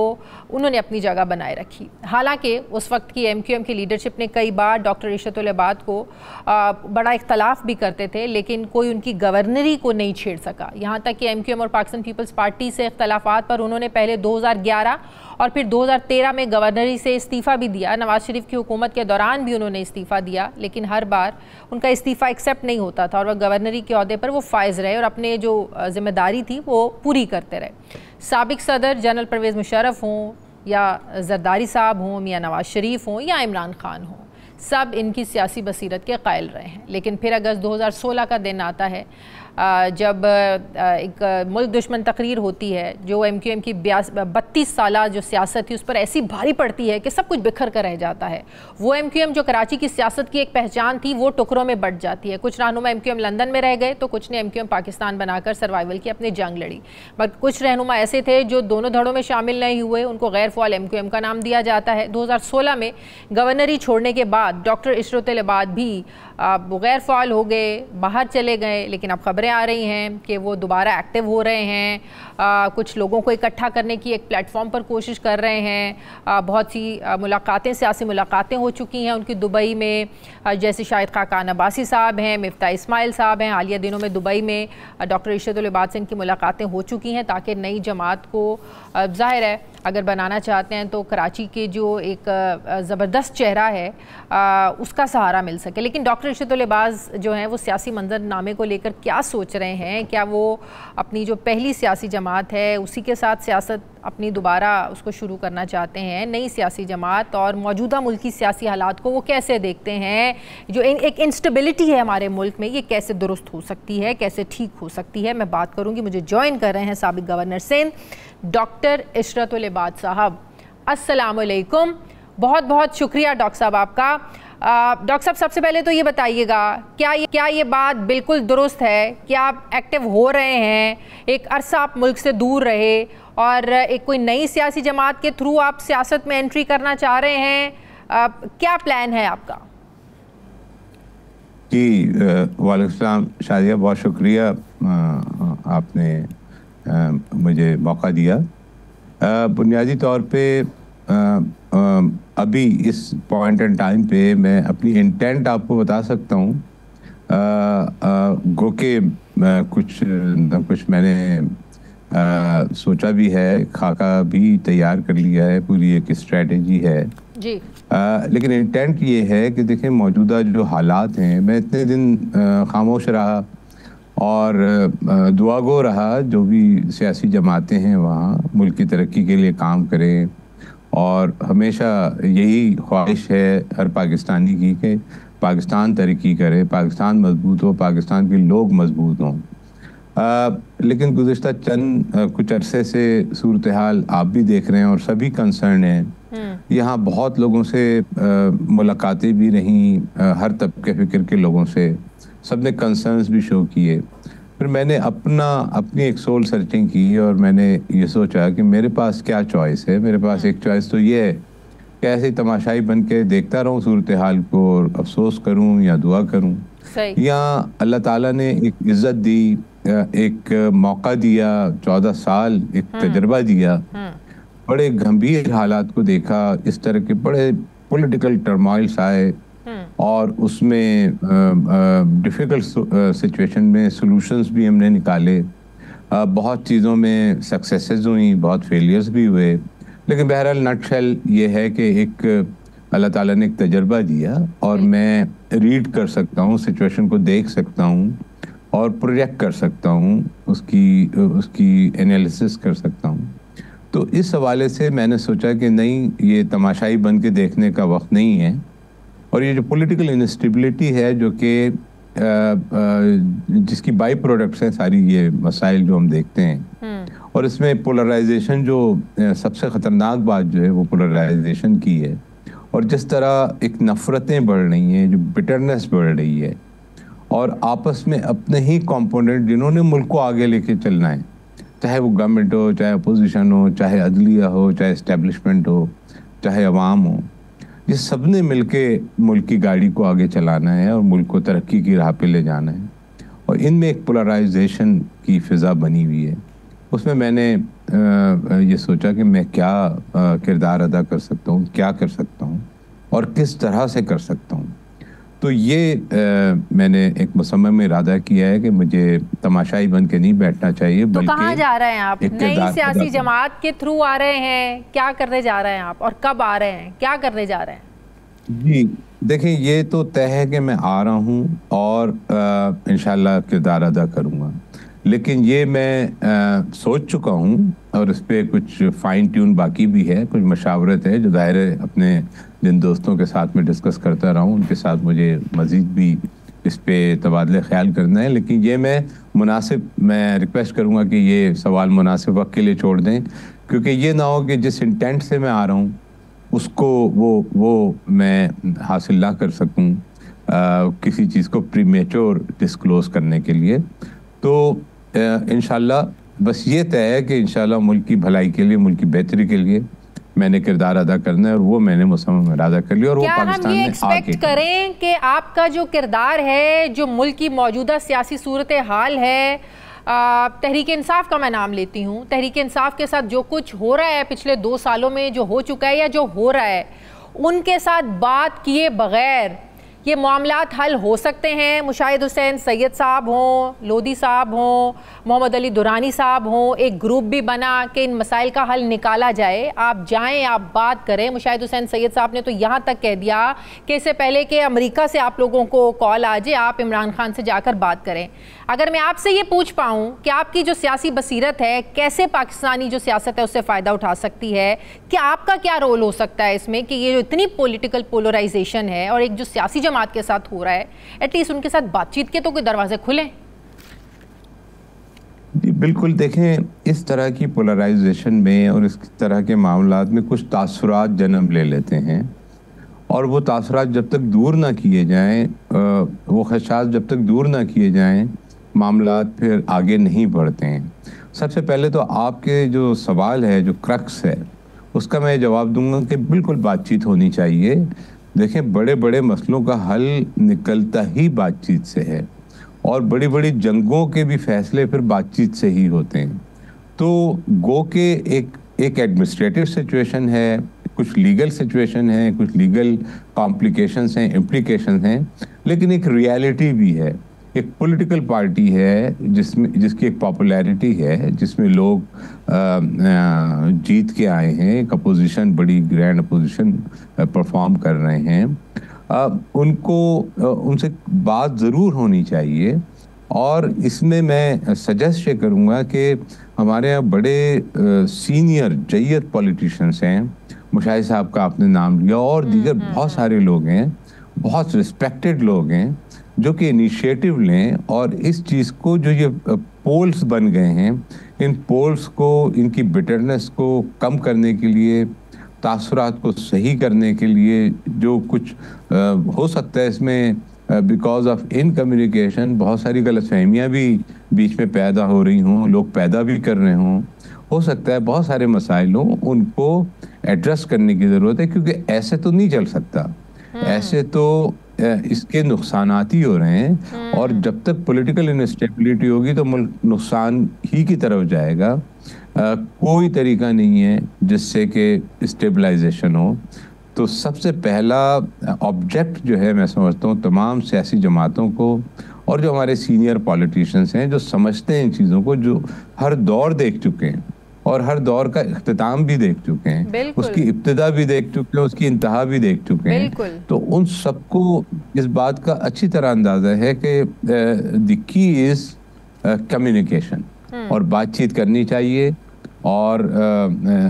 उन्होंने अपनी जगह बनाए रखी। हालांकि उस वक्त की MQM की लीडरशिप ने कई बार डॉक्टर इशरतुल इबाद को बड़ा इख्तलाफ भी करते थे, लेकिन कोई उनकी गवर्नरी को नहीं छेड़ सका। यहाँ तक कि MQM और पाकिस्तान पीपल्स पार्टी से इख्तलाफात पर उन्होंने पहले 2011 और फिर 2013 में गवर्नरी से इस्तीफ़ा भी दिया। नवाज शरीफ की हुकूमत के दौरान भी उन्होंने इस्तीफ़ा दिया, लेकिन हर बार उनका इस्तीफ़ा एक्सेप्ट नहीं होता था और वह गवर्नरी के अहदे पर वो फायज़ रहे और अपने जो जिम्मेदारी थी वो पूरी करते रहे। साबिक सदर जनरल परवेज़ मुशर्रफ हों या जरदारी साहब हों या नवाज शरीफ हों या इमरान खान हों, सब इनकी सियासी बसीरत के कायल रहे हैं। लेकिन फिर अगस्त 2016 का दिन आता है जब एक मुल्क दुश्मन तकरीर होती है जो MQM की 32 साल जो सियासत थी उस पर ऐसी भारी पड़ती है कि सब कुछ बिखर कर रह जाता है। वो MQM जो कराची की सियासत की एक पहचान थी वो टुकड़ों में बट जाती है। कुछ रहनुमा MQM लंदन में रह गए तो कुछ ने MQM पाकिस्तान बनाकर सर्वाइवल की अपनी जंग लड़ी, बट कुछ रहनुमा ऐसे थे जो दोनों धड़ों में शामिल नहीं हुए, उनको गैर फ़ाल MQM का नाम दिया जाता है। 2016 में गवर्नरी छोड़ने के बाद डॉक्टर इशरतुल इबाद भी गैर फ़ाल हो गए, बाहर चले गए, लेकिन अब खबरें आ रही हैं कि वो दोबारा एक्टिव हो रहे हैं। कुछ लोगों को इकट्ठा करने की एक प्लेटफॉर्म पर कोशिश कर रहे हैं। बहुत सी मुलाकातें, सियासी मुलाकातें हो चुकी हैं उनकी दुबई में, जैसे शाहिद खाकान अब्बासी साहब हैं, मिफ्ता इस्माइल साहब हैं। हालिया दिनों में दुबई में डॉक्टर इशरतुल इबाद से इनकी मुलाकातें हो चुकी हैं ताकि नई जमात को ज़ाहिर है अगर बनाना चाहते हैं तो कराची के जो एक ज़बरदस्त चेहरा है उसका सहारा मिल सके। लेकिन डॉक्टर इशरतुल इबाद जो हैं वो सियासी मंजरनामे को लेकर क्या सोच रहे हैं? क्या वो अपनी जो पहली सियासी जमात है उसी के साथ सियासत अपनी दोबारा उसको शुरू करना चाहते हैं? नई सियासी जमात और मौजूदा मुल्की सियासी हालात को वो कैसे देखते हैं? जो एक इंस्टेबिलिटी है हमारे मुल्क में, ये कैसे दुरुस्त हो सकती है, कैसे ठीक हो सकती है? मैं बात करूँगी। मुझे ज्वाइन कर रहे हैं साबिक गवर्नर सिंध डॉक्टर इशरतुल इबाद साहब। अस्सलाम वालेकुम। बहुत बहुत शुक्रिया डॉक्टर साहब आपका। डॉक्टर साहब सबसे पहले तो ये बताइएगा, क्या ये बात बिल्कुल दुरुस्त है कि आप एक्टिव हो रहे हैं, एक अरसा आप मुल्क से दूर रहे और एक कोई नई सियासी जमात के थ्रू आप सियासत में एंट्री करना चाह रहे हैं? क्या प्लान है आपका? जी वालेकुम सलाम शादिया, बहुत शुक्रिया आपने मुझे मौका दिया। बुनियादी तौर पे अभी इस पॉइंट एंड टाइम पे मैं अपनी इंटेंट आपको बता सकता हूँ। गो के कुछ मैंने सोचा भी है, खाका भी तैयार कर लिया है, पूरी एक स्ट्रेटजी है जी। लेकिन इंटेंट ये है कि देखें मौजूदा जो हालात हैं, मैं इतने दिन खामोश रहा और दुआ गो रहा जो भी सियासी जमातें हैं वहाँ मुल्क की तरक्की के लिए काम करें, और हमेशा यही ख्वाहिश है हर पाकिस्तानी की कि पाकिस्तान तरक्की करे, पाकिस्तान मजबूत हो, पाकिस्तान के लोग मजबूत हों। लेकिन गुज़िश्ता चंद कुछ अरसे से सूरत हाल आप भी देख रहे हैं और सभी कंसर्न हैं। यहाँ बहुत लोगों से मुलाकातें भी रहीं, हर तबके फ़िक्र के लोगों से, सब ने कंसर्न्स भी शो किए। फिर मैंने अपनी एक सोल सर्चिंग की और मैंने ये सोचा कि मेरे पास क्या चॉइस है। मेरे पास एक चॉइस तो ये है कि ऐसे ही तमाशाई बन के देखता रहूँ सूरत हाल को और अफसोस करूँ या दुआ करूँ, या अल्लाह ताला ने एक इज़्ज़त दी, एक मौका दिया, 14 साल एक तजर्बा दिया, बड़े गंभीर हालात को देखा, इस तरह के बड़े पॉलिटिकल टर्मोइल्स आए और उसमें डिफ़िकल्ट सिचुएशन में सॉल्यूशंस भी हमने निकाले। बहुत चीज़ों में सक्सेसेस हुई, बहुत फेलियर्स भी हुए, लेकिन बहरहाल नटशेल ये है कि एक अल्लाह ताला ने एक तजर्बा दिया और मैं रीड कर सकता हूँ, सिचुएशन को देख सकता हूँ और प्रोजेक्ट कर सकता हूँ, उसकी एनालिसिस कर सकता हूँ। तो इस हवाले से मैंने सोचा कि नहीं, ये तमाशाई बन के देखने का वक्त नहीं है। और ये जो पॉलिटिकल इंस्टेबिलिटी है जो कि जिसकी बाई प्रोडक्ट्स हैं सारी ये मसाइल जो हम देखते हैं, और इसमें पोलराइजेशन जो सबसे ख़तरनाक बात जो है वो पोलराइजेशन की है, और जिस तरह एक नफ़रतें बढ़ रही हैं, जो बिटरनेस बढ़ रही है, और आपस में अपने ही कंपोनेंट जिन्होंने मुल्क को आगे लेके चलना है, चाहे वो गवर्नमेंट हो, चाहे अपोजिशन हो, चाहे अदलिया हो, चाहे इस्टेब्लिशमेंट हो, चाहे अवाम हो, ये सब ने मिल के मुल्क की गाड़ी को आगे चलाना है और मुल्क को तरक्की की राह पे ले जाना है। और इनमें एक पोलराइजेशन की फ़िज़ा बनी हुई है। उसमें मैंने ये सोचा कि मैं क्या किरदार अदा कर सकता हूँ, क्या कर सकता हूँ और किस तरह से कर सकता हूँ। तो ये मैंने एक मुसम्मम इरादा किया है कि मुझे तमाशाई बन के नहीं बैठना चाहिए। तो कहाँ जा रहे हैं आप? नई सियासी जमात के थ्रू आ रहे हैं, क्या करने जा रहे हैं आप, और कब आ रहे हैं, क्या करने जा रहे हैं? जी देखें, ये तो तय है कि मैं आ रहा हूँ और इंशाल्लाह किरदार अदा करूँगा, लेकिन ये मैं सोच चुका हूँ और इस पर कुछ फाइन ट्यून बाकी भी है, कुछ मशावरत है जो दायरे अपने जिन दोस्तों के साथ में डिस्कस करता रहा हूँ उनके साथ मुझे मज़ीद भी इस पर तबादले ख्याल करना है। लेकिन ये मैं रिक्वेस्ट करूँगा कि ये सवाल मुनासिब वक्त के लिए छोड़ दें, क्योंकि ये ना हो कि जिस इंटेंट से मैं आ रहा हूँ उसको वो मैं हासिल ना कर सकूँ किसी चीज़ को प्रीमेच्योर डिस्क्लोज करने के लिए। तो इंशाल्लाह बस ये तय है कि इंशाल्लाह मुल्क की भलाई के लिए, मुल्क की बेहतरी के लिए मैंने किरदार अदा करना है, और वो मैंने मुसम्मम इरादा कर लिया। और क्या वो पाकिस्तान हम ये में एक्सपेक्ट करें कि आपका जो किरदार है, जो मुल्क की मौजूदा सियासी सूरत हाल है, तहरीक इंसाफ का मैं नाम लेती हूँ, तहरीक इंसाफ के साथ जो कुछ हो रहा है पिछले 2 सालों में, जो हो चुका है या जो हो रहा है, उनके साथ बात किए बगैर ये मामलात हल हो सकते हैं? मुशाहिद हुसैन सैयद साहब हों, लोधी साहब हों, मोहम्मद अली दुरानी साहब हों, एक ग्रुप भी बना कि इन मसाइल का हल निकाला जाए। आप जाएं, आप बात करें। मुशाहिद हुसैन सैयद साहब ने तो यहाँ तक कह दिया कि इससे पहले कि अमेरिका से आप लोगों को कॉल आ जाए, आप इमरान खान से जाकर बात करें। अगर मैं आपसे ये पूछ पाऊँ कि आपकी जो सियासी बसीरत है, कैसे पाकिस्तानी जो सियासत है उससे फ़ायदा उठा सकती है, कि आपका क्या रोल हो सकता है इसमें कि ये जो इतनी पॉलिटिकल पोलराइजेशन है और एक जो सियासी जमात के साथ हो रहा है, एटलीस्ट उनके साथ बातचीत के तो कोई दरवाजे खुलें? जी बिल्कुल, देखें इस तरह की पोलराइजेशन में और इस तरह के मामलात में कुछ तासुरात जन्म ले लेते हैं, और वो तासुरात जब तक दूर ना किए जाएं, वो खदशात जब तक दूर ना किए जाएं, मामलात फिर आगे नहीं बढ़ते हैं। सबसे पहले तो आपके जो सवाल है, जो क्रक्स है, उसका मैं जवाब दूंगा कि बिल्कुल बातचीत होनी चाहिए। देखें, बड़े बड़े मसलों का हल निकलता ही बातचीत से है, और बड़ी बड़ी जंगों के भी फैसले फिर बातचीत से ही होते हैं। तो गो के एक एडमिनिस्ट्रेटिव सिचुएशन है, कुछ लीगल सिचुएशन है, कुछ लीगल कॉम्प्लिकेशंस हैं, इम्प्लीकेशंस हैं, लेकिन एक रियलिटी भी है एक पॉलिटिकल पार्टी है जिसकी एक पॉपुलैरिटी है, जिसमें लोग जीत के आए हैं, एक अपोजिशन, बड़ी ग्रैंड अपोजिशन परफॉर्म कर रहे हैं, उनसे बात ज़रूर होनी चाहिए। और इसमें मैं सजेस्ट ये करूँगा कि हमारे यहाँ बड़े सीनियर जय्यद पॉलिटिशियंस हैं, मुशाहिद साहब का आपने नाम लिया, और दीगर बहुत सारे लोग हैं, बहुत रिस्पेक्टेड लोग हैं, जो कि इनिशिएटिव लें और इस चीज़ को, जो ये पोल्स बन गए हैं, इन पोल्स को, इनकी बिटरनेस को कम करने के लिए, तासुरात को सही करने के लिए, जो कुछ हो सकता है इसमें बिकॉज ऑफ इन कम्युनिकेशन बहुत सारी गलतफहमियाँ भी बीच में पैदा हो रही हों, लोग पैदा भी कर रहे हों, हो सकता है बहुत सारे मसाइल हों, उनको एड्रेस करने की ज़रूरत है, क्योंकि ऐसे तो नहीं चल सकता, ऐसे तो इसके नुकसानात ही हो रहे हैं, और जब तक पॉलिटिकल इनस्टेबिलिटी होगी तो मुल्क नुकसान ही की तरफ जाएगा। कोई तरीका नहीं है जिससे कि स्टेबलाइजेशन हो। तो सबसे पहला ऑब्जेक्ट जो है, मैं समझता हूँ तमाम सियासी जमातों को और जो हमारे सीनियर पॉलिटिशियंस हैं, जो समझते हैं इन चीज़ों को, जो हर दौर देख चुके हैं और हर दौर का इख्तिताम भी देख चुके हैं, उसकी इब्तिदा भी देख चुके हैं, उसकी इंतहा भी देख चुके हैं, तो उन सबको इस बात का अच्छी तरह अंदाजा है कि द की इज कम्युनिकेशन, और बातचीत करनी चाहिए, और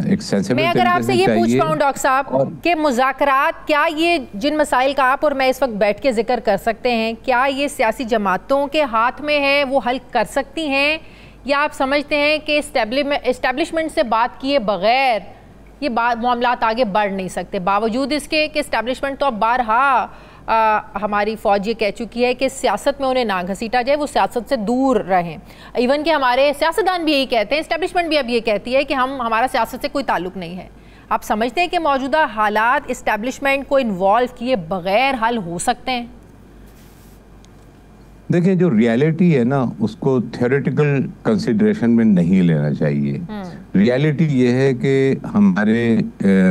एक सेंसिबल। मैं अगर आपसे ये पूछ पाऊं डॉक्टर साहब कि मुज़ाकरात, क्या ये जिन मसाइल का आप और मैं इस वक्त बैठ के जिक्र कर सकते हैं, क्या ये सियासी जमातों के हाथ में है, वो हल कर सकती हैं, या आप समझते हैं कि इस्टेब्लिशमेंट से बात किए बगैर ये मामलात आगे बढ़ नहीं सकते, बावजूद इसके कि इस्टेब्लिशमेंट तो अब बारहा हमारी फ़ौज ये कह चुकी है कि सियासत में उन्हें ना घसीटा जाए, वो सियासत से दूर रहें। इवन कि हमारे सियासतदान भी यही कहते हैं, इस्टेब्लिशमेंट भी अब ये कहती है कि हमारा सियासत से कोई ताल्लुक़ नहीं है। आप समझते हैं कि मौजूदा हालात इस्टेब्लिशमेंट को इन्वॉल्व किए बगैर हल हो सकते हैं? देखिए, जो रियलिटी है ना, उसको थ्योरेटिकल कंसिडरेशन में नहीं लेना चाहिए। रियलिटी ये है कि हमारे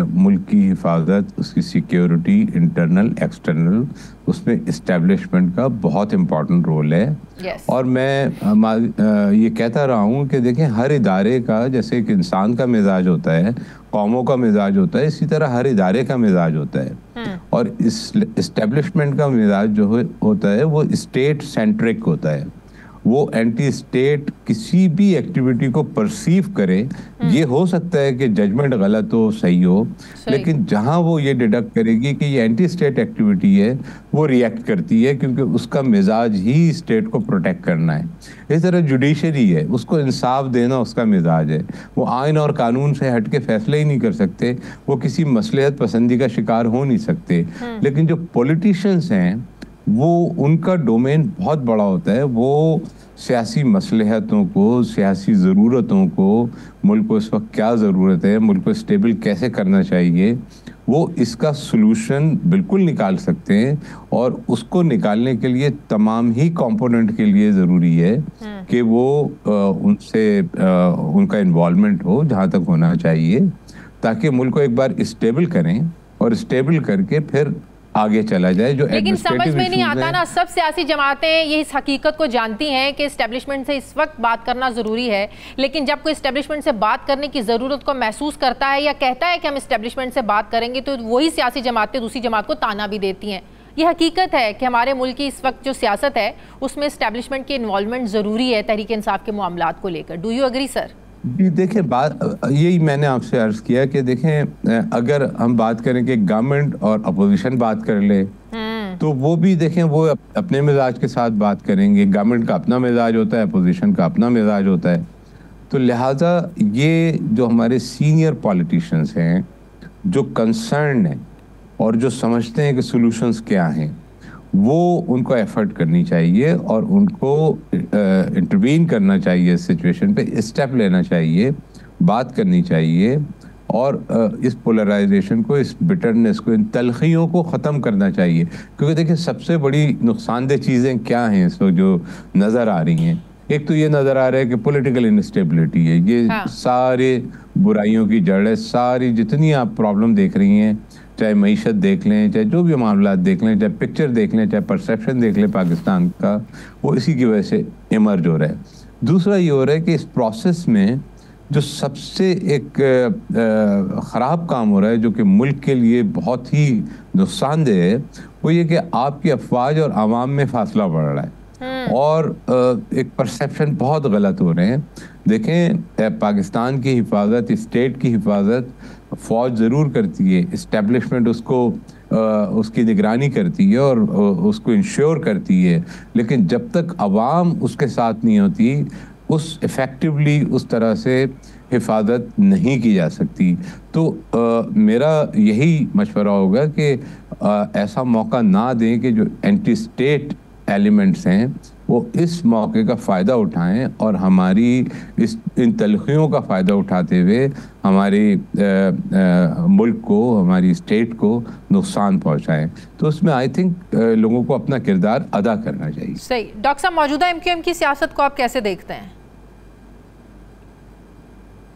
मुल्क की हिफाजत, उसकी सिक्योरिटी, इंटरनल एक्सटर्नल, उसमें इस्टेब्लिशमेंट का बहुत इम्पोर्टेंट रोल है। और मैं ये कहता रहा हूँ कि देखें, हर इदारे का, जैसे एक इंसान का मिजाज होता है, कौमों का मिजाज होता है, इसी तरह हर इदारे का मिजाज होता है, और इस इस्टेब्लिशमेंट का मिजाज जो होता है वो स्टेट सेंट्रिक होता है। वो एंटी स्टेट किसी भी एक्टिविटी को परसीव करे, ये हो सकता है कि जजमेंट गलत हो, सही हो, लेकिन जहां वो ये डिडक्ट करेगी कि ये एंटी स्टेट एक्टिविटी है, वो रिएक्ट करती है, क्योंकि उसका मिजाज ही स्टेट को प्रोटेक्ट करना है। इस तरह जुडिशरी है, उसको इंसाफ देना उसका मिजाज है, वो आइन और कानून से हट के फैसले ही नहीं कर सकते, वो किसी मसलहत पसंदी का शिकार हो नहीं सकते। लेकिन जो पॉलिटिशियंस हैं, वो उनका डोमेन बहुत बड़ा होता है, वो सियासी मसलहतों को, सियासी ज़रूरतों को, मुल्क को इस वक्त क्या ज़रूरत है, मुल्क को स्टेबल कैसे करना चाहिए, वो इसका सलूशन बिल्कुल निकाल सकते हैं। और उसको निकालने के लिए तमाम ही कंपोनेंट के लिए ज़रूरी है कि वो उनसे उनका इन्वॉल्वमेंट हो जहाँ तक होना चाहिए, ताकि मुल्क को एक बार स्टेबल करें और स्टेबल करके फिर आगे चला जाए। जो लेकिन समझ में नहीं आता ना, सब सियासी जमातें ये इस हकीकत को जानती हैं कि इस्टेब्लिशमेंट से इस वक्त बात करना ज़रूरी है, लेकिन जब कोई इस्टेब्लिशमेंट से बात करने की ज़रूरत को महसूस करता है या कहता है कि हम इस्टेब्लिशमेंट से बात करेंगे, तो वही सियासी जमातें दूसरी जमात को ताना भी देती हैं। ये हकीकत है कि हमारे मुल्क की इस वक्त जो सियासत है उसमें इस्टेब्लिशमेंट की इन्वॉल्वमेंट ज़रूरी है तहरीक इंसाफ के मामलात को लेकर। Do you agree sir? जी, देखें, बात यही मैंने आपसे अर्ज किया कि देखें, अगर हम बात करें कि गवर्नमेंट और अपोजिशन बात कर ले, तो वो भी देखें, वो अपने मिजाज के साथ बात करेंगे। गवर्नमेंट का अपना मिजाज होता है, अपोजिशन का अपना मिजाज होता है। तो लिहाजा ये जो हमारे सीनियर पॉलिटिशियंस हैं, जो कंसर्न हैं और जो समझते हैं कि सॉल्यूशंस क्या हैं, वो उनको एफर्ट करनी चाहिए और उनको इंटरवीन करना चाहिए, इस सिचुएशन पे स्टेप लेना चाहिए, बात करनी चाहिए, और इस पोलराइजेशन को, इस बिटरनेस को, इन तलखियों को ख़त्म करना चाहिए। क्योंकि देखिए, सबसे बड़ी नुकसानदेह चीज़ें क्या हैं इस वक्त जो नज़र आ रही हैं? एक तो ये नज़र आ रहा है कि पॉलिटिकल इनस्टेबिलिटी है, ये सारे बुराइयों की जड़ है। सारी जितनी आप प्रॉब्लम देख रही हैं, चाहे मईशत देख लें, चाहे जो भी मामला देख लें, चाहे पिक्चर देख लें, चाहे परसेप्शन देख लें पाकिस्तान का, वो इसी की वजह से इमर्ज हो रहा है। दूसरा ये हो रहा है कि इस प्रोसेस में जो सबसे एक ख़राब काम हो रहा है, जो कि मुल्क के लिए बहुत ही नुकसानदेह है, वो ये कि आपकी अफवाज और आवाम में फासला बढ़ रहा है और एक परसेप्शन बहुत गलत हो रहे हैं। देखें, पाकिस्तान की हिफाजत, स्टेट की हिफाजत फ़ौज ज़रूर करती है, इस्टेब्लिशमेंट उसकी निगरानी करती है और उसको इंश्योर करती है, लेकिन जब तक आवाम उसके साथ नहीं होती, उस इफ़ेक्टिवली उस तरह से हिफाजत नहीं की जा सकती। तो मेरा यही मशवरा होगा कि ऐसा मौका ना दें कि जो एंटी स्टेट एलिमेंट्स हैं वो इस मौके का फ़ायदा उठाएं और हमारी इन तलखियों का फ़ायदा उठाते हुए हमारी मुल्क को, हमारी स्टेट को नुकसान पहुंचाएं। तो उसमें आई थिंक लोगों को अपना किरदार अदा करना चाहिए। सही। डॉक्टर साहब, मौजूदा MQM की सियासत को आप कैसे देखते हैं?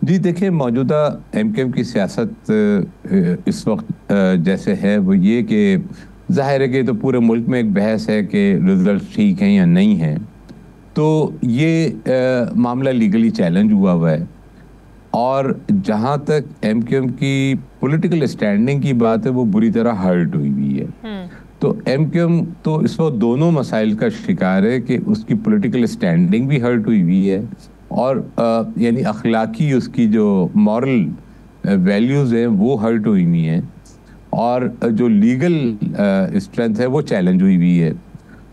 जी देखिए, मौजूदा MQM की सियासत इस वक्त जैसे है वो ये कि ज़ाहिर है कि तो पूरे मुल्क में एक बहस है कि रिजल्ट ठीक हैं या नहीं हैं। तो ये मामला लीगली चैलेंज हुआ है और जहाँ तक MQM की पॉलिटिकल स्टैंडिंग की बात है वो बुरी तरह हर्ट हुई है। तो MQM तो इस वक्त दोनों मसाइल का शिकार है कि उसकी पॉलिटिकल स्टैंडिंग भी हर्ट हुई है और यानी अखलाकी उसकी जो मॉरल वैल्यूज़ हैं वो हर्ट हुई हैं और जो लीगल स्ट्रेंथ है वो चैलेंज हुई है।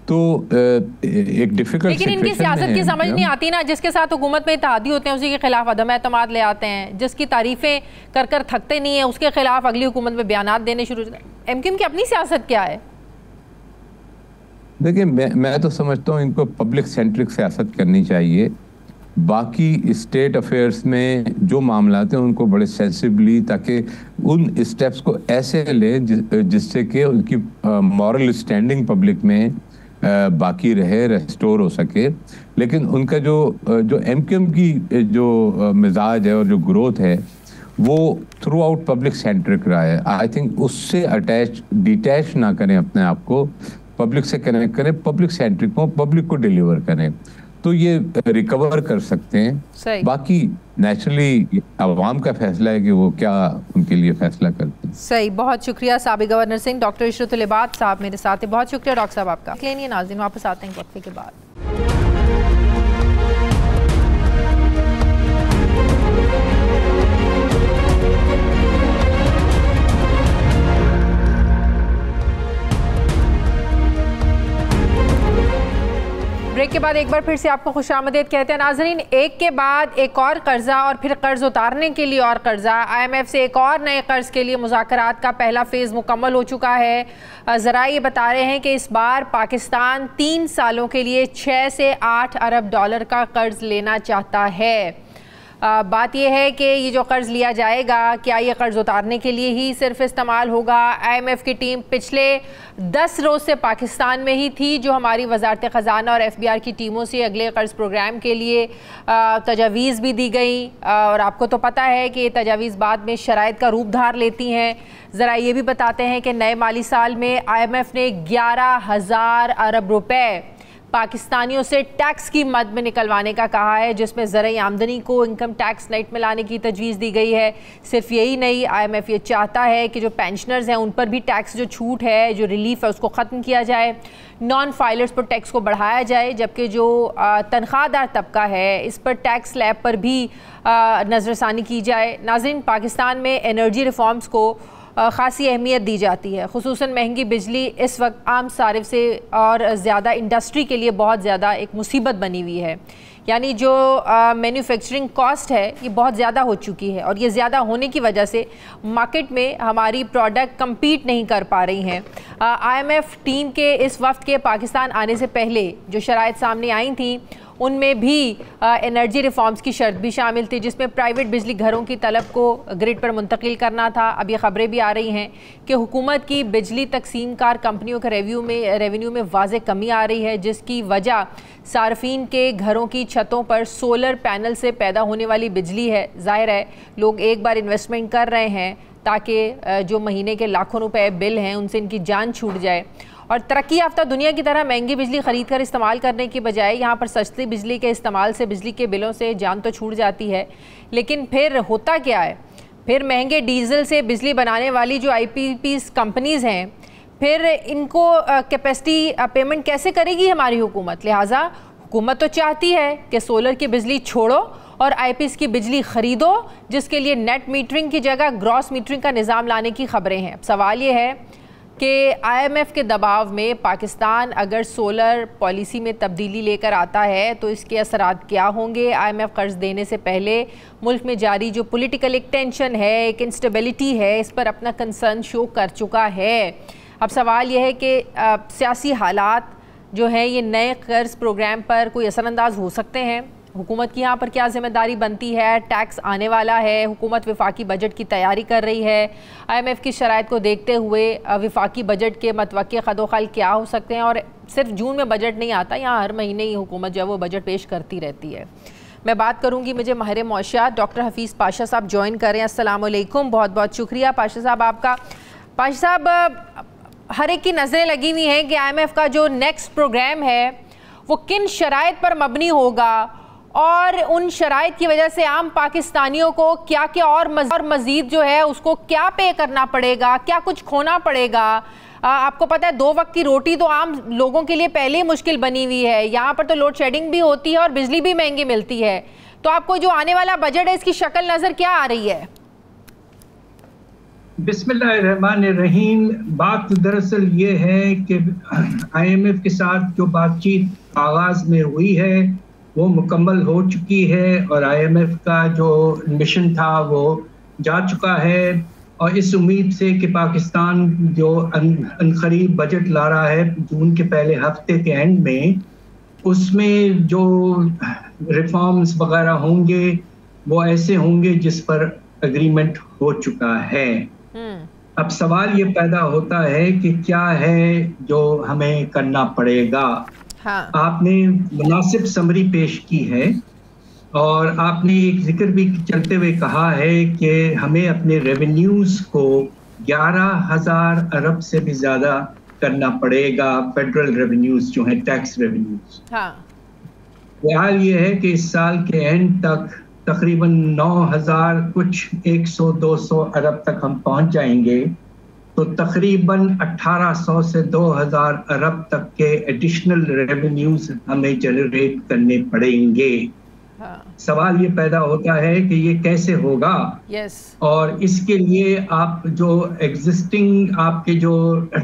तो एक डिफिकल्ट, लेकिन इनकी सियासत की समझ नहीं आती ना, जिसके साथ हुकूमत में इत्तेहादी होते हैं उसी के खिलाफ अदम एतमाद ले आते हैं, जिसकी तारीफें कर कर थकते नहीं है उसके खिलाफ अगली हुकूमत में बयानात देने शुरू। MQM की अपनी सियासत क्या है? देखिए, मैं तो समझता हूँ इनको पब्लिक सेंट्रिक सियासत करनी चाहिए। बाकी स्टेट अफेयर्स में जो मामला हैं उनको बड़े सेंसिबली, ताकि उन स्टेप्स को ऐसे लें जिससे कि उनकी मॉरल स्टैंडिंग पब्लिक में बाकी रहे, रेस्टोर हो सके। लेकिन उनका जो MQM की जो मिजाज है और जो ग्रोथ है वो थ्रू आउट पब्लिक सेंट्रिक रहा है। आई थिंक उससे डिटैच ना करें अपने आप को, पब्लिक से कनेक्ट करें, पब्लिक सेंट्रिक को, पब्लिक को डिलीवर करें, तो ये रिकवर कर सकते हैं। बाकी नेचुरली अवाम का फैसला है कि वो क्या उनके लिए फैसला करते हैं। सही। बहुत शुक्रिया साबिक गवर्नर सिंह। डॉक्टर इशरतुल इबाद साहब मेरे साथ हैं। बहुत शुक्रिया डॉक्टर साहब आपका। लेनिए नाज़रीन, वापस आते हैं वक्फे के बाद। ब्रेक के बाद एक बार फिर से आपको खुशामदीद कहते हैं नाजरीन। एक के बाद एक और कर्जा और फिर कर्ज उतारने के लिए और कर्जा। IMF से एक और नए कर्ज के लिए मुज़ाकरात का पहला फेज़ मुकम्मल हो चुका है। ज़रा ये बता रहे हैं कि इस बार पाकिस्तान 3 सालों के लिए 6 से 8 अरब डॉलर का कर्ज लेना चाहता है। बात यह है कि ये जो कर्ज़ लिया जाएगा, क्या ये कर्ज़ उतारने के लिए ही सिर्फ इस्तेमाल होगा? IMF की टीम पिछले 10 रोज़ से पाकिस्तान में ही थी, जो हमारी वजारत ख़जाना और FBR की टीमों से अगले कर्ज़ प्रोग्राम के लिए तजावीज़ भी दी गई। और आपको तो पता है कि ये तजावीज़ बाद में शराइत का रूप धार लेती हैं। ज़रा ये भी बताते हैं कि नए माली साल में IMF ने 11,000 अरब रुपए पाकिस्तानियों से टैक्स की मद में निकलवाने का कहा है, जिसमें ज़राई आमदनी को इनकम टैक्स नेट में लाने की तजवीज़ दी गई है। सिर्फ यही नहीं, IMF ये चाहता है कि जो पेंशनर्स हैं उन पर भी टैक्स जो छूट है, जो रिलीफ है, उसको ख़त्म किया जाए। नॉन फाइलर्स पर टैक्स को बढ़ाया जाए, जबकि जो तनख्वाहदार तबका है इस पर टैक्स स्लैब पर भी नज़रसानी की जाए। नाज़रीन, पाकिस्तान में एनर्जी रिफॉर्म्स को ख़ासी अहमियत दी जाती है। खुसूसन महंगी बिजली इस वक्त आम सारिफ से और ज़्यादा इंडस्ट्री के लिए बहुत ज़्यादा एक मुसीबत बनी हुई है। यानी जो मैन्युफैक्चरिंग कॉस्ट है ये बहुत ज़्यादा हो चुकी है और ये ज़्यादा होने की वजह से मार्केट में हमारी प्रोडक्ट compete नहीं कर पा रही हैं। IMF टीम के इस वक्त के पाकिस्तान आने से पहले जो शराइत सामने आई थी उनमें भी एनर्जी रिफॉर्म्स की शर्त भी शामिल थी, जिसमें प्राइवेट बिजली घरों की तलब को ग्रिड पर मुंतकिल करना था। अब ये खबरें भी आ रही हैं कि हुकूमत की बिजली तकसीम कार कंपनियों के रेवेन्यू में वाज़े कमी आ रही है, जिसकी वजह सार्फिन के घरों की छतों पर सोलर पैनल से पैदा होने वाली बिजली है। ज़ाहिर है लोग एक बार इन्वेस्टमेंट कर रहे हैं ताकि जो महीने के लाखों रुपए बिल हैं उनसे इनकी जान छूट जाए। और तरक्की याफ्ता दुनिया की तरह महंगी बिजली ख़रीद कर इस्तेमाल करने की बजाय यहाँ पर सस्ती बिजली के इस्तेमाल से बिजली के बिलों से जान तो छूट जाती है, लेकिन फिर होता क्या है, फिर महंगे डीजल से बिजली बनाने वाली जो IPPs कंपनीज़ हैं, फिर इनको कैपेसिटी पेमेंट कैसे करेगी हमारी हुकूमत। लिहाजा हुकूमत तो चाहती है कि सोलर की बिजली छोड़ो और IPPs की बिजली ख़रीदो, जिसके लिए नेट मीटरिंग की जगह ग्रॉस मीटरिंग का निज़ाम लाने की ख़बरें हैं। अब सवाल ये है कि IMF के दबाव में पाकिस्तान अगर सोलर पॉलिसी में तब्दीली लेकर आता है तो इसके असरात क्या होंगे। IMF कर्ज देने से पहले मुल्क में जारी जो पॉलिटिकल एक टेंशन है, एक इंस्टेबिलिटी है, इस पर अपना कंसर्न शो कर चुका है। अब सवाल यह है कि सियासी हालात जो है ये नए कर्ज प्रोग्राम पर कोई असरअंदाज हो सकते हैं। हुकूमत की यहाँ पर क्या जिम्मेदारी बनती है। टैक्स आने वाला है, हुकूमत वफाकी बजट की तैयारी कर रही है। IMF की शराइत को देखते हुए वफाकी बजट के मतवक्के खदोखल क्या हो सकते हैं। और सिर्फ जून में बजट नहीं आता, यहाँ हर महीने ही हुकूमत जो है वो बजट पेश करती रहती है। मैं बात करूँगी, मुझे माहिर मौशियात डॉक्टर हफीज़ पाशा साहब ज्वाइन कर रहे हैं। अस्सलाम वालेकुम, बहुत बहुत शुक्रिया पाशा साहब आपका। पाशा साहब, हर एक की नज़रें लगी हुई हैं कि IMF का जो नेक्स्ट प्रोग्राम है वो किन शराइत पर मबनी होगा और उन शराइत की वजह से आम पाकिस्तानियों को क्या क्या और मज़ीद जो है उसको क्या पे करना पड़ेगा, क्या कुछ खोना पड़ेगा। आपको पता है 2 वक्त की रोटी तो आम लोगों के लिए पहले ही मुश्किल बनी हुई है। यहाँ पर तो लोड शेडिंग भी होती है और बिजली भी महंगी मिलती है। तो आपको जो आने वाला बजट है इसकी शक्ल नज़र क्या आ रही है? बिस्मिल्लाहिर्रहमानिर्रहीम। बात दरअसल ये है कि IMF के साथ जो बातचीत आगाज में हुई है वो मुकम्मल हो चुकी है और IMF का जो मिशन था वो जा चुका है। और इस उम्मीद से कि पाकिस्तान जो अनकरीब बजट ला रहा है जून के पहले हफ्ते के एंड में, उसमें जो रिफॉर्म्स वगैरह होंगे वो ऐसे होंगे जिस पर एग्रीमेंट हो चुका है। अब सवाल ये पैदा होता है कि क्या है जो हमें करना पड़ेगा। हाँ। आपने मुनासिब समरी पेश की है और आपने एक जिक्र भी चलते हुए कहा है कि हमें अपने रेवेन्यूज को 11,000 अरब से भी ज्यादा करना पड़ेगा, फेडरल रेवेन्यूज जो है टैक्स रेवेन्यूज। हाँ। हाल ये है कि इस साल के एंड तक तकरीबन 9,000 कुछ 100-200 अरब तक हम पहुंच जाएंगे, तो तकरीबन 1,800 से 2,000 अरब तक के एडिशनल रेवेन्यूज हमें जनरेट करने पड़ेंगे। हाँ। सवाल ये पैदा होता है कि ये कैसे होगा। और इसके लिए आप जो एग्जिस्टिंग आपके जो